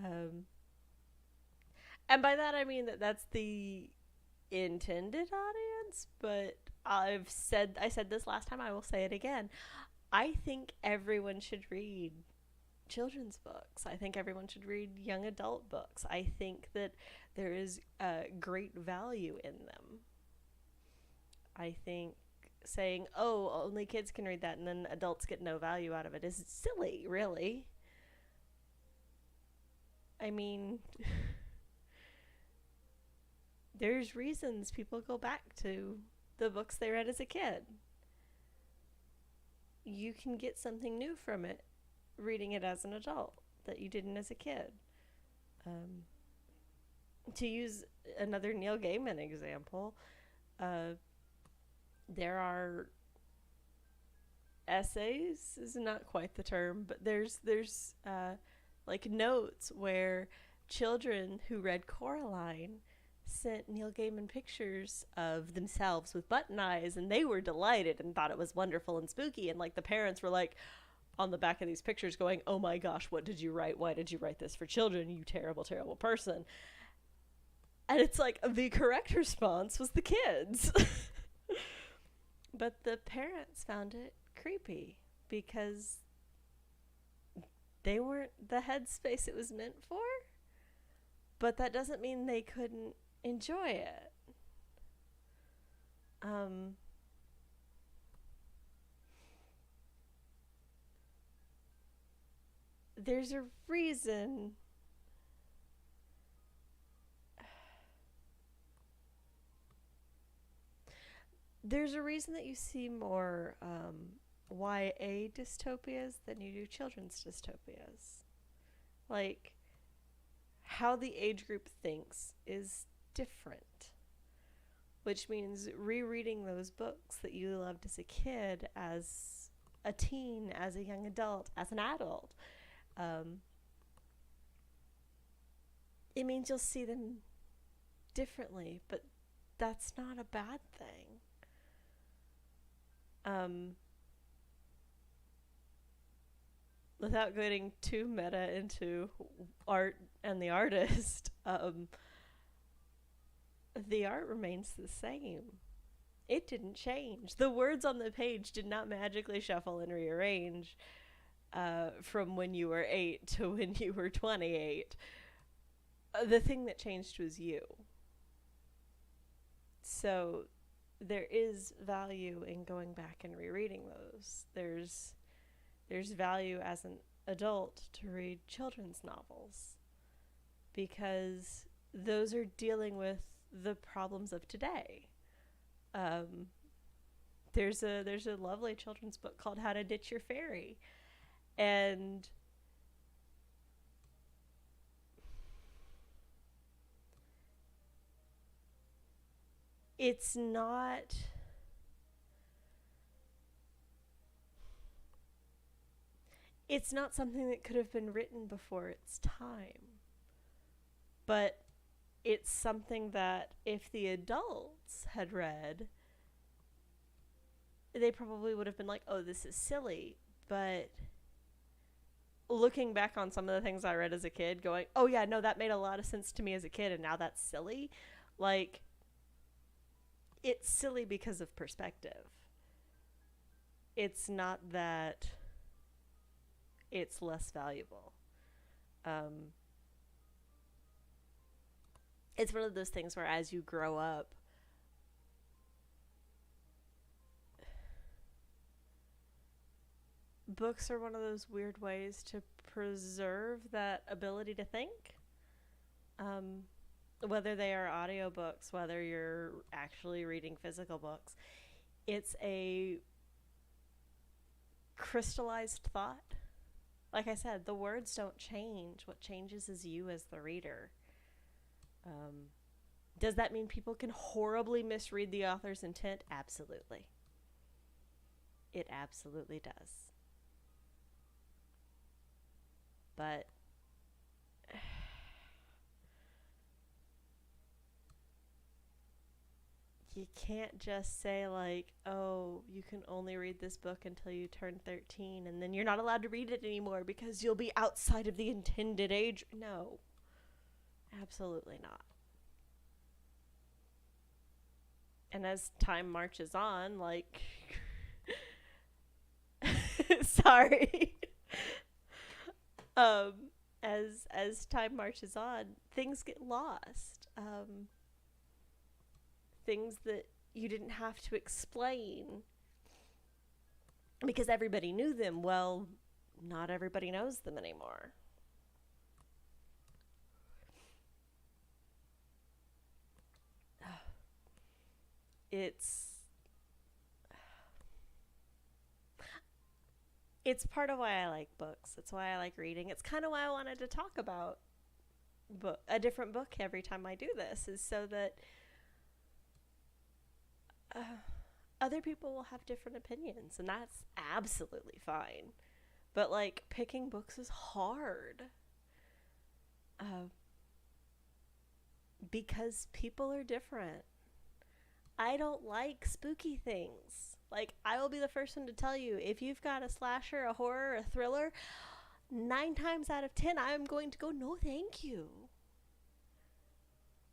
Um, and by that I mean that that's the intended audience, but I said this last time, I will say it again. I think everyone should read children's books. I think everyone should read young adult books. I think that there is great value in them. I think saying, oh, only kids can read that and then adults get no value out of it is silly, really. I mean, there's reasons people go back to the books they read as a kid. You can get something new from it reading it as an adult that you didn't as a kid. Um, to use another Neil Gaiman example, uh, there are essays is not quite the term, but there's like notes where children who read Coraline sent Neil Gaiman pictures of themselves with button eyes, and they were delighted and thought it was wonderful and spooky. And like the parents were like on the back of these pictures going, "Oh my gosh, what did you write? Why did you write this for children? You terrible, terrible person." And it's like the correct response was the kids. But the parents found it creepy because they weren't the headspace it was meant for. But that doesn't mean they couldn't enjoy it. Um, there's a reason. There's a reason that you see more YA dystopias than you do children's dystopias. Like, how the age group thinks is different, which means rereading those books that you loved as a kid, as a teen, as a young adult, as an adult, um, it means you'll see them differently, but that's not a bad thing. Um, Without getting too meta into art and the artist, the art remains the same. It didn't change. The words on the page did not magically shuffle and rearrange from when you were 8 to when you were 28. The thing that changed was you. So there is value in going back and rereading those. There's value as an adult to read children's novels because those are dealing with the problems of today. Um, there's a lovely children's book called How to Ditch Your Fairy, and it's not it's not something that could have been written before its time, but it's something that if the adults had read, they probably would have been like, "Oh, this is silly." But looking back on some of the things I read as a kid, going, "Oh yeah, no, that made a lot of sense to me as a kid, and now that's silly." Like, it's silly because of perspective. It's not that it's less valuable. Um, it's one of those things where as you grow up, books are one of those weird ways to preserve that ability to think. Um, whether they are audiobooks, whether you're actually reading physical books, it's a crystallized thought. Like I said, the words don't change. What changes is you as the reader. Um, does that mean people can horribly misread the author's intent? Absolutely. It absolutely does. But you can't just say, like, oh, you can only read this book until you turn 13 and then you're not allowed to read it anymore because you'll be outside of the intended age. No, absolutely not. And as time marches on, like, sorry. um, as time marches on, things get lost. Things that you didn't have to explain because everybody knew them. Well, not everybody knows them anymore. It's it's part of why I like books. It's why I like reading. It's kind of why I wanted to talk about a different book every time I do this, is so that uh, other people will have different opinions, and that's absolutely fine. But like picking books is hard uh, because people are different. I don't like spooky things. Like, I will be the first one to tell you, if you've got a slasher, a horror, a thriller, 9 times out of 10, I'm going to go, no, thank you.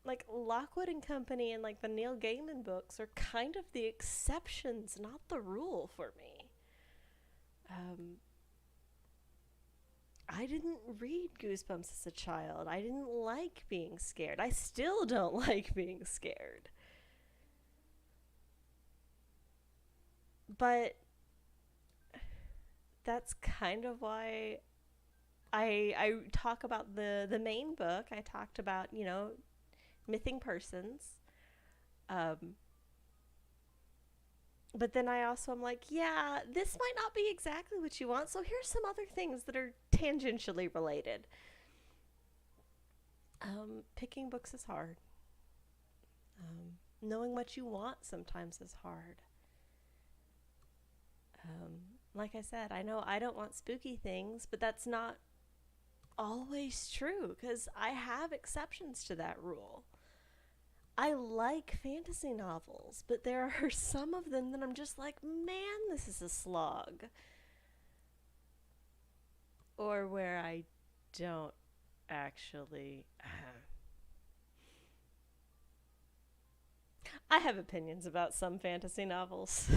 Like, Lockwood and Company and like the Neil Gaiman books are kind of the exceptions, not the rule for me. Um, I didn't read Goosebumps as a child. I didn't like being scared. I still don't like being scared. But that's kind of why I talk about the main book. I talked about, mything persons. Um, but then I also am like, yeah, this might not be exactly what you want. So here's some other things that are tangentially related. Picking books is hard. Knowing what you want sometimes is hard. Um, like I said, I know I don't want spooky things, but that's not always true because I have exceptions to that rule. I like fantasy novels, but there are some of them that I'm just like, man, this is a slog. Or where I don't actually. I have opinions about some fantasy novels.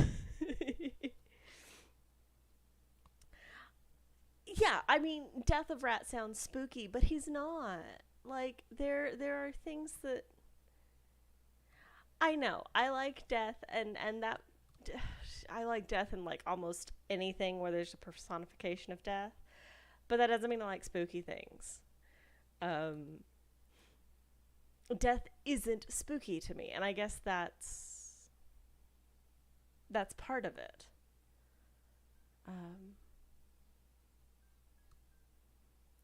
Yeah, I mean, Death of Rat sounds spooky, but he's not. Like, there are things that I know. I like death, and that I like death in like almost anything where there's a personification of death. But that doesn't mean I like spooky things. Um, Death isn't spooky to me, and I guess that's part of it. Um,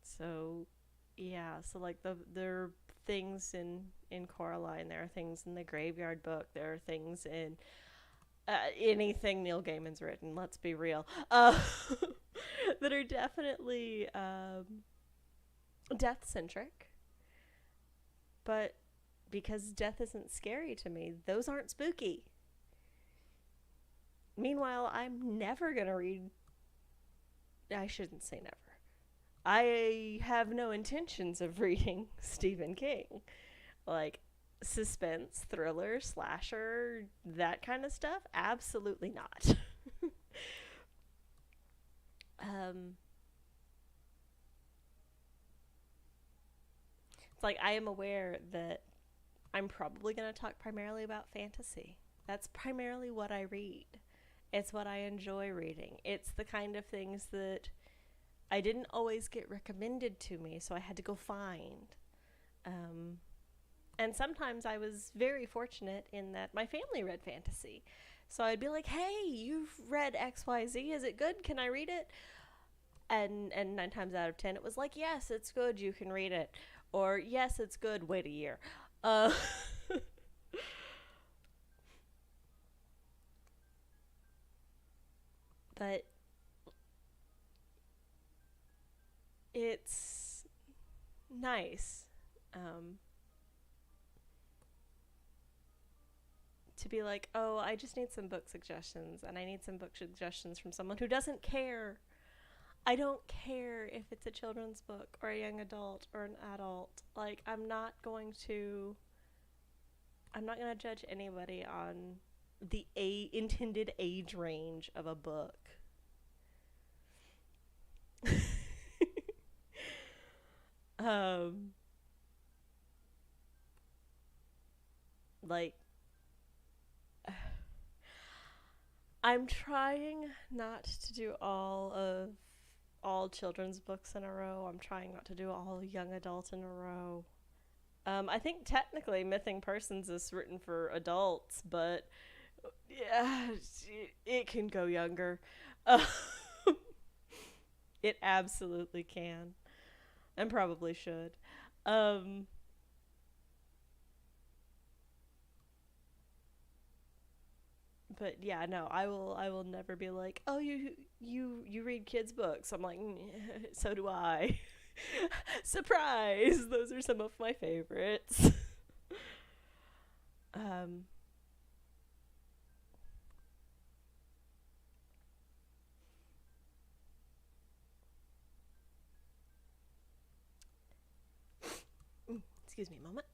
so Yeah, so like there are things in Coraline, there are things in the Graveyard Book, there are things in anything Neil Gaiman's written. Let's be real, that are definitely death centric, but because death isn't scary to me, those aren't spooky. Meanwhile, I'm never gonna read. I shouldn't say never. I have no intentions of reading Stephen King. Like suspense, thriller, slasher, that kind of stuff? Absolutely not. um, it's like I am aware that I'm probably going to talk primarily about fantasy. That's primarily what I read. It's what I enjoy reading. It's the kind of things that I didn't always get recommended to me, so I had to go find. Um, and sometimes I was very fortunate in that my family read fantasy. So I'd be like, "Hey, you've read XYZ. Is it good? Can I read it?" And 9 times out of 10 it was like, "Yes, it's good. You can read it." Or, "Yes, it's good. Wait a year." Uh but it's nice um to be like, "Oh, I just need some book suggestions, and I need some book suggestions from someone who doesn't care." I don't care if it's a children's book or a young adult or an adult. Like I'm not going to judge anybody on the intended age range of a book. um like I'm trying not to do all children's books in a row. I'm trying not to do all young adult in a row. I think technically Mything Persons is written for adults, but yeah, it can go younger. Uh, it absolutely can, and probably should. Um, but yeah, no, I will never be like, "Oh, you read kids books." I'm like, "So do I." Surprise! Those are some of my favorites. um, excuse me a moment.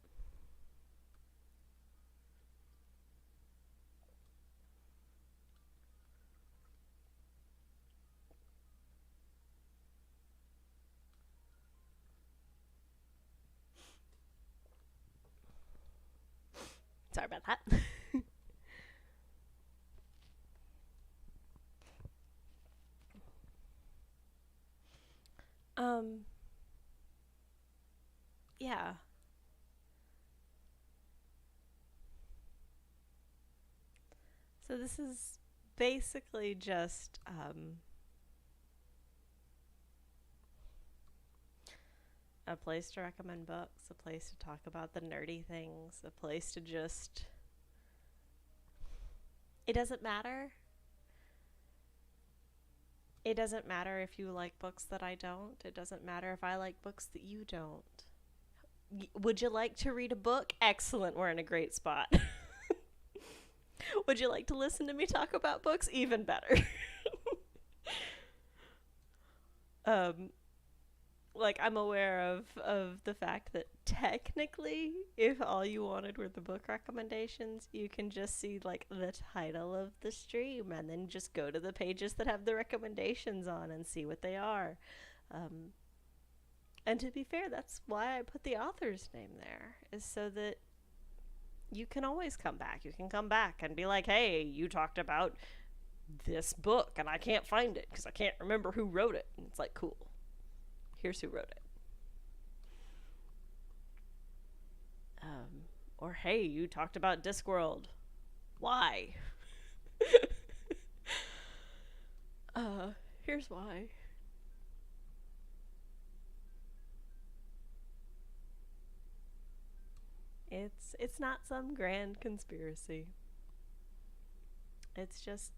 Sorry about that. um, yeah. So this is basically just a place to recommend books, a place to talk about the nerdy things, a place to just. It doesn't matter. It doesn't matter if you like books that I don't. It doesn't matter if I like books that you don't. Would you like to read a book? Excellent. We're in a great spot. Would you like to listen to me talk about books? Even better. um, like I'm aware of the fact that technically, if all you wanted were the book recommendations, you can just see like the title of the stream and then just go to the pages that have the recommendations on and see what they are. Um, and to be fair, that's why I put the author's name there, is so that you can always come back. You can come back and be like, "Hey, you talked about this book and I can't find it because I can't remember who wrote it." And it's like, "Cool. Here's who wrote it." Or, "Hey, you talked about Discworld. Why?" uh, Here's why. It's not some grand conspiracy. It's just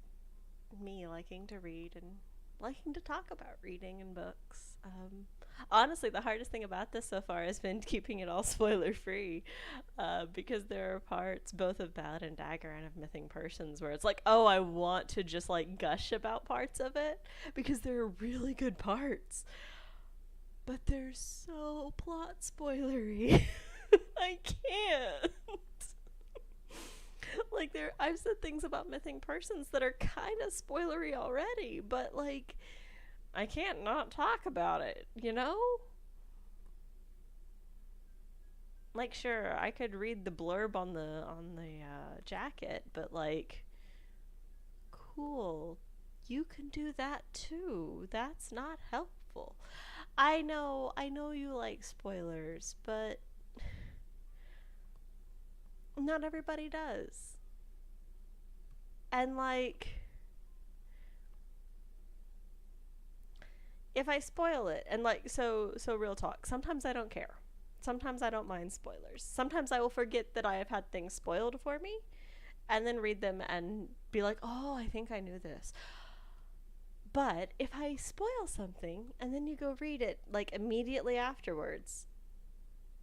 me liking to read and liking to talk about reading and books. Honestly, the hardest thing about this so far has been keeping it all spoiler free, because there are parts both of Ballad and Dagger and of Mything Persons where it's like, oh, I want to just like gush about parts of it because there are really good parts, but they're so plot spoilery. I can't. Like there I've said things about Mything Persons that are kind of spoilery already, but like I can't not talk about it, you know? Like sure, I could read the blurb on the jacket, but like cool. You can do that too. That's not helpful. I know you like spoilers, but not everybody does. And like if I spoil it and like so real talk, sometimes I don't care. Sometimes I don't mind spoilers. Sometimes I will forget that I have had things spoiled for me and then read them and be like, "Oh, I think I knew this." But if I spoil something and then you go read it like immediately afterwards,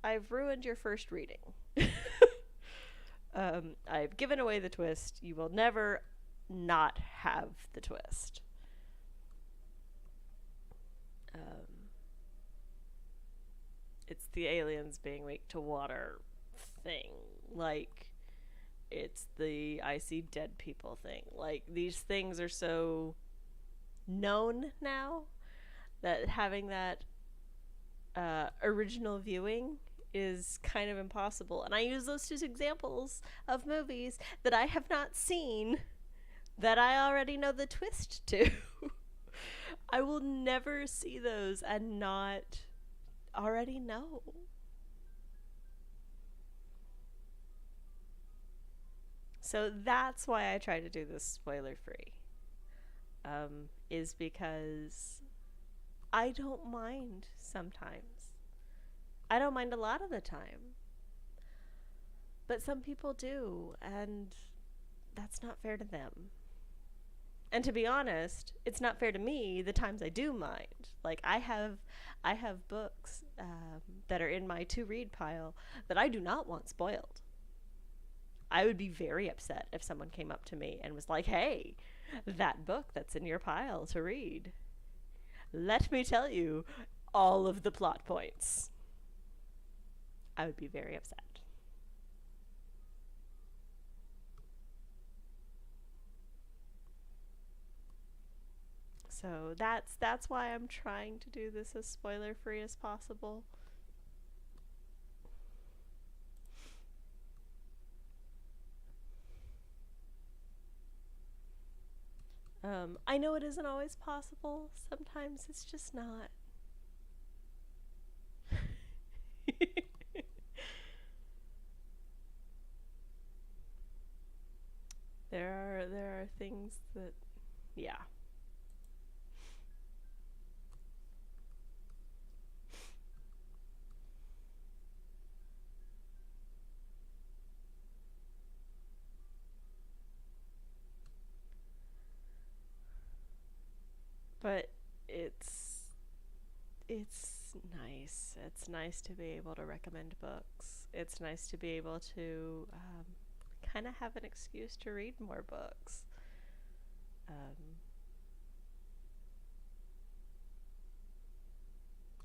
I've ruined your first reading. I've given away the twist. You will never not have the twist. Um, it's the aliens being weak to water thing. Like, it's the I see dead people thing. Like, these things are so known now that having that original viewing is kind of impossible. And I use those two examples of movies that I have not seen that I already know the twist to. I will never see those and not already know. So that's why I try to do this spoiler free. Is because I don't mind sometimes. I don't mind a lot of the time. But some people do, and that's not fair to them. And to be honest, it's not fair to me the times I do mind. Like I have books that are in my to read pile that I do not want spoiled. I would be very upset if someone came up to me and was like, "Hey, that book that's in your pile to read. Let me tell you all of the plot points." I would be very upset. So that's why I'm trying to do this as spoiler free as possible. I know it isn't always possible. Sometimes it's just not. There are things that yeah. But it's it's nice. It's nice to be able to recommend books. It's nice to be able to kind of have an excuse to read more books. Um,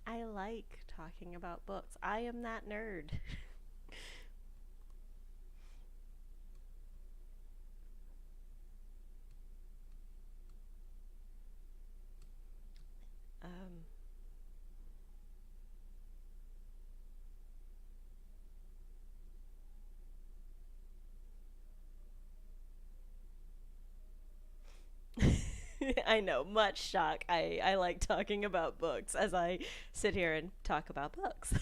I like talking about books. I am that nerd. um, I know, much shock. I like talking about books as I sit here and talk about books.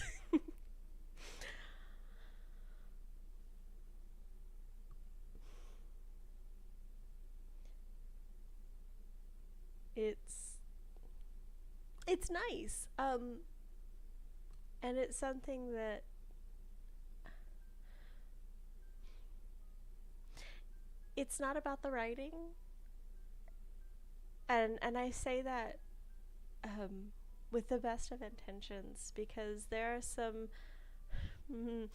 it's it's nice. And it's something that it's not about the writing, and I say that um, with the best of intentions because there are some mm,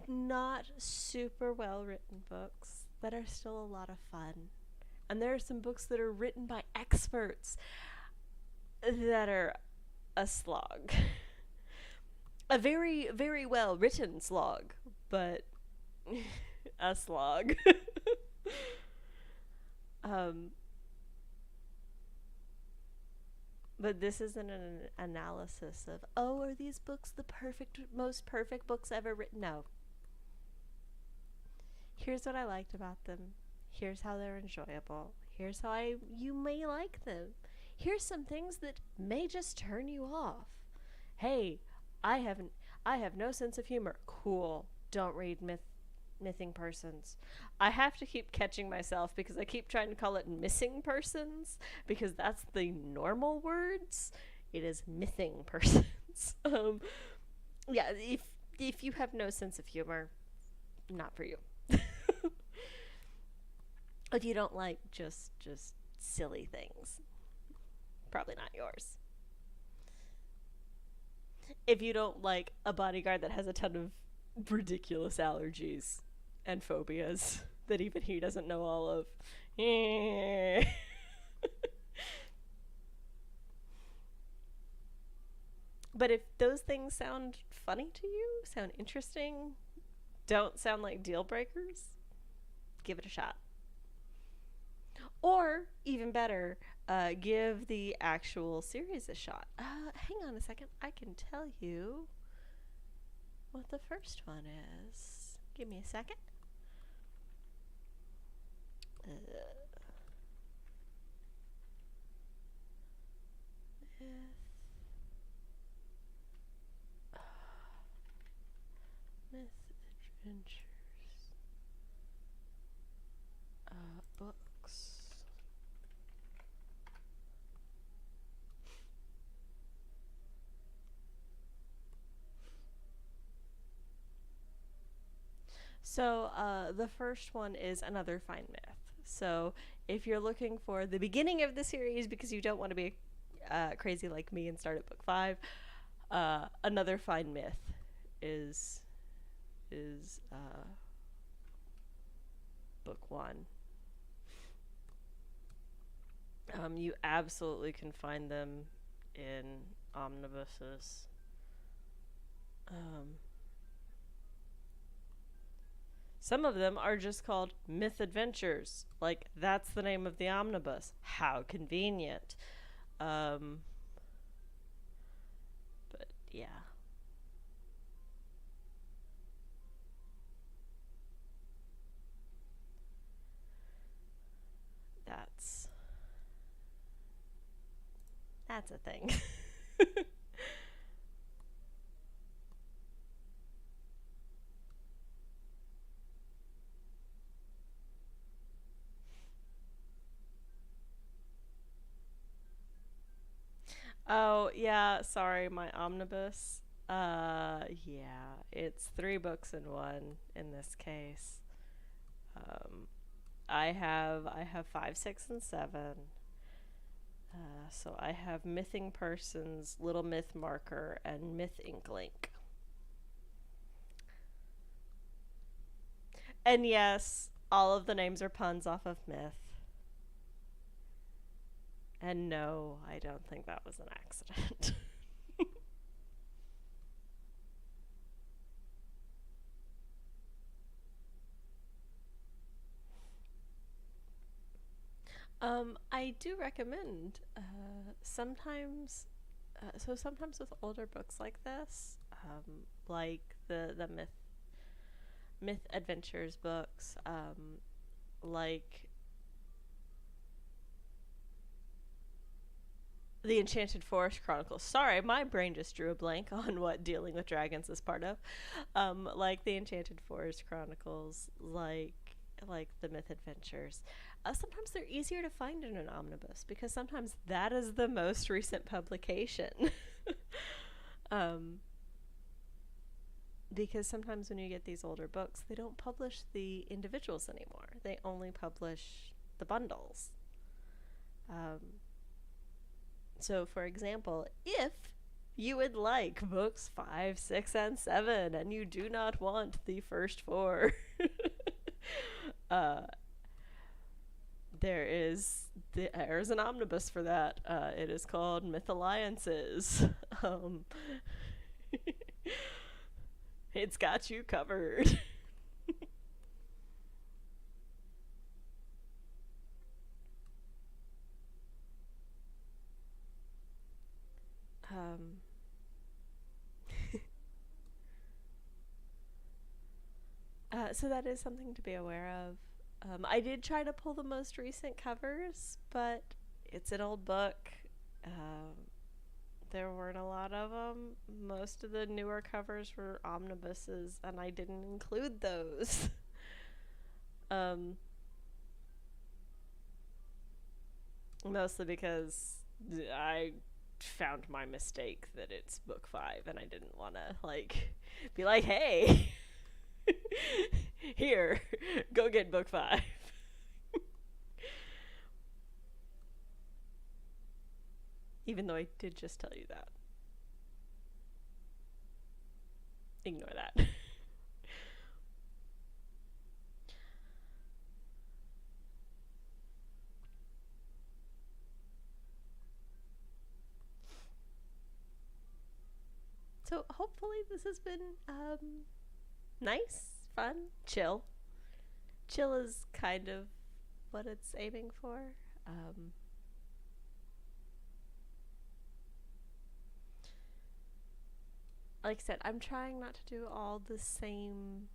not super well written books that are still a lot of fun. And there are some books that are written by experts that are a slog. A very, very well written slog, but a slog. um, but this isn't an analysis of, oh, are these books the most perfect books ever written? No. Here's what I liked about them. Here's how they're enjoyable. Here's how you may like them. Here's some things that may just turn you off. Hey, I haven't I have no sense of humor. Cool. Don't read Mything Persons. I have to keep catching myself because I keep trying to call it missing persons because that's the normal words. It is mything persons. Yeah, if you have no sense of humor, not for you. If you don't like just silly things, probably not yours. If you don't like a bodyguard that has a ton of ridiculous allergies and phobias that even he doesn't know all of. But if those things sound funny to you, sound interesting, don't sound like deal breakers, give it a shot. Or, even better, give the actual series a shot. Hang on a second. I can tell you what the first one is. Give me a second. Myth Adventures. Books. So the first one is Another Fine Myth. So if you're looking for the beginning of the series because you don't want to be crazy like me and start at book 5, Another Fine Myth is book 1. You absolutely can find them in omnibuses. Some of them are just called Myth Adventures. Like, that's the name of the omnibus. How convenient. But, yeah. That's a thing. Oh, yeah, sorry, my omnibus. Yeah, it's 3 books in one in this case. Um, I have 5, 6, and 7. So I have Mything Persons, Little Myth Marker, and Myth Inklink. And yes, all of the names are puns off of myth. And no, I don't think that was an accident. I do recommend sometimes with older books like this, like the myth adventures books, like the Enchanted Forest Chronicles. Sorry, my brain just drew a blank on what dealing with dragons is part of. Like the Enchanted Forest Chronicles, like the Myth Adventures. Sometimes they're easier to find in an omnibus because sometimes that is the most recent publication. um, Because sometimes when you get these older books, they don't publish the individuals anymore. They only publish the bundles. Um, so, for example, if you would like books 5, 6, and 7, and you do not want the first 4, uh, there's an omnibus for that. It is called Myth Alliances. Um, it's got you covered. um, so that is something to be aware of. I did try to pull the most recent covers, but it's an old book. Um, there weren't a lot of them. Most of the newer covers were omnibuses, and I didn't include those. um, Mostly because I found my mistake that it's book 5, and I didn't want to like be like, "Hey, here, go get book 5." Even though I did just tell you that. Ignore that. So hopefully this has been nice, fun, chill. Chill is kind of what it's aiming for. Um, like I said, I'm trying not to do all the same.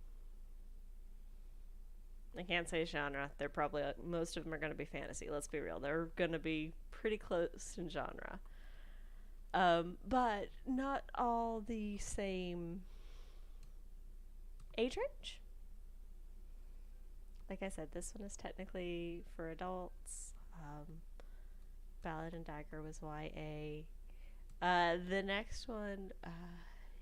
I can't say genre. They're probably most of them are going to be fantasy. Let's be real. They're going to be pretty close in genre. But not all the same age range. Like I said, this one is technically for adults. Ballad and Dagger was YA. The next one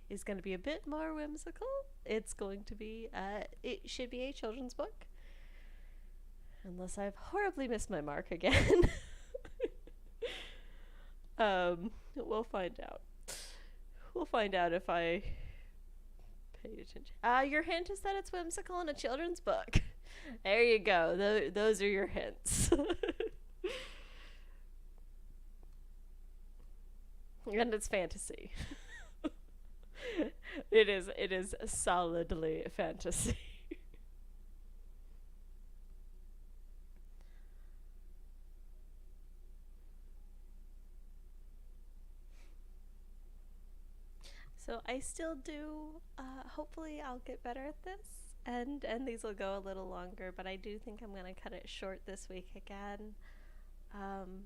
is going to be a bit more whimsical. It's going to be, it should be a children's book. Unless I've horribly missed my mark again. We'll find out. We'll find out if I paid attention. Your hint is that it's whimsical in a children's book. There you go. Those are your hints. And it's fantasy. It is solidly fantasy. So I still do. Hopefully, I'll get better at this, and these will go a little longer. But I do think I'm gonna cut it short this week again. Um,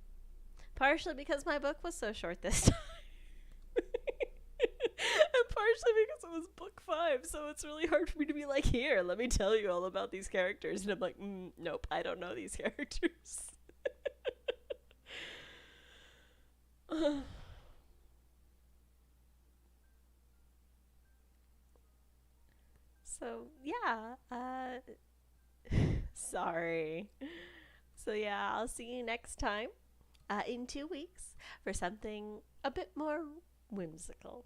Partially because my book was so short this time, and partially because it was book 5. So it's really hard for me to be like, here, let me tell you all about these characters, and I'm like, nope, I don't know these characters. So yeah, sorry. So yeah, I'll see you next time in 2 weeks for something a bit more whimsical.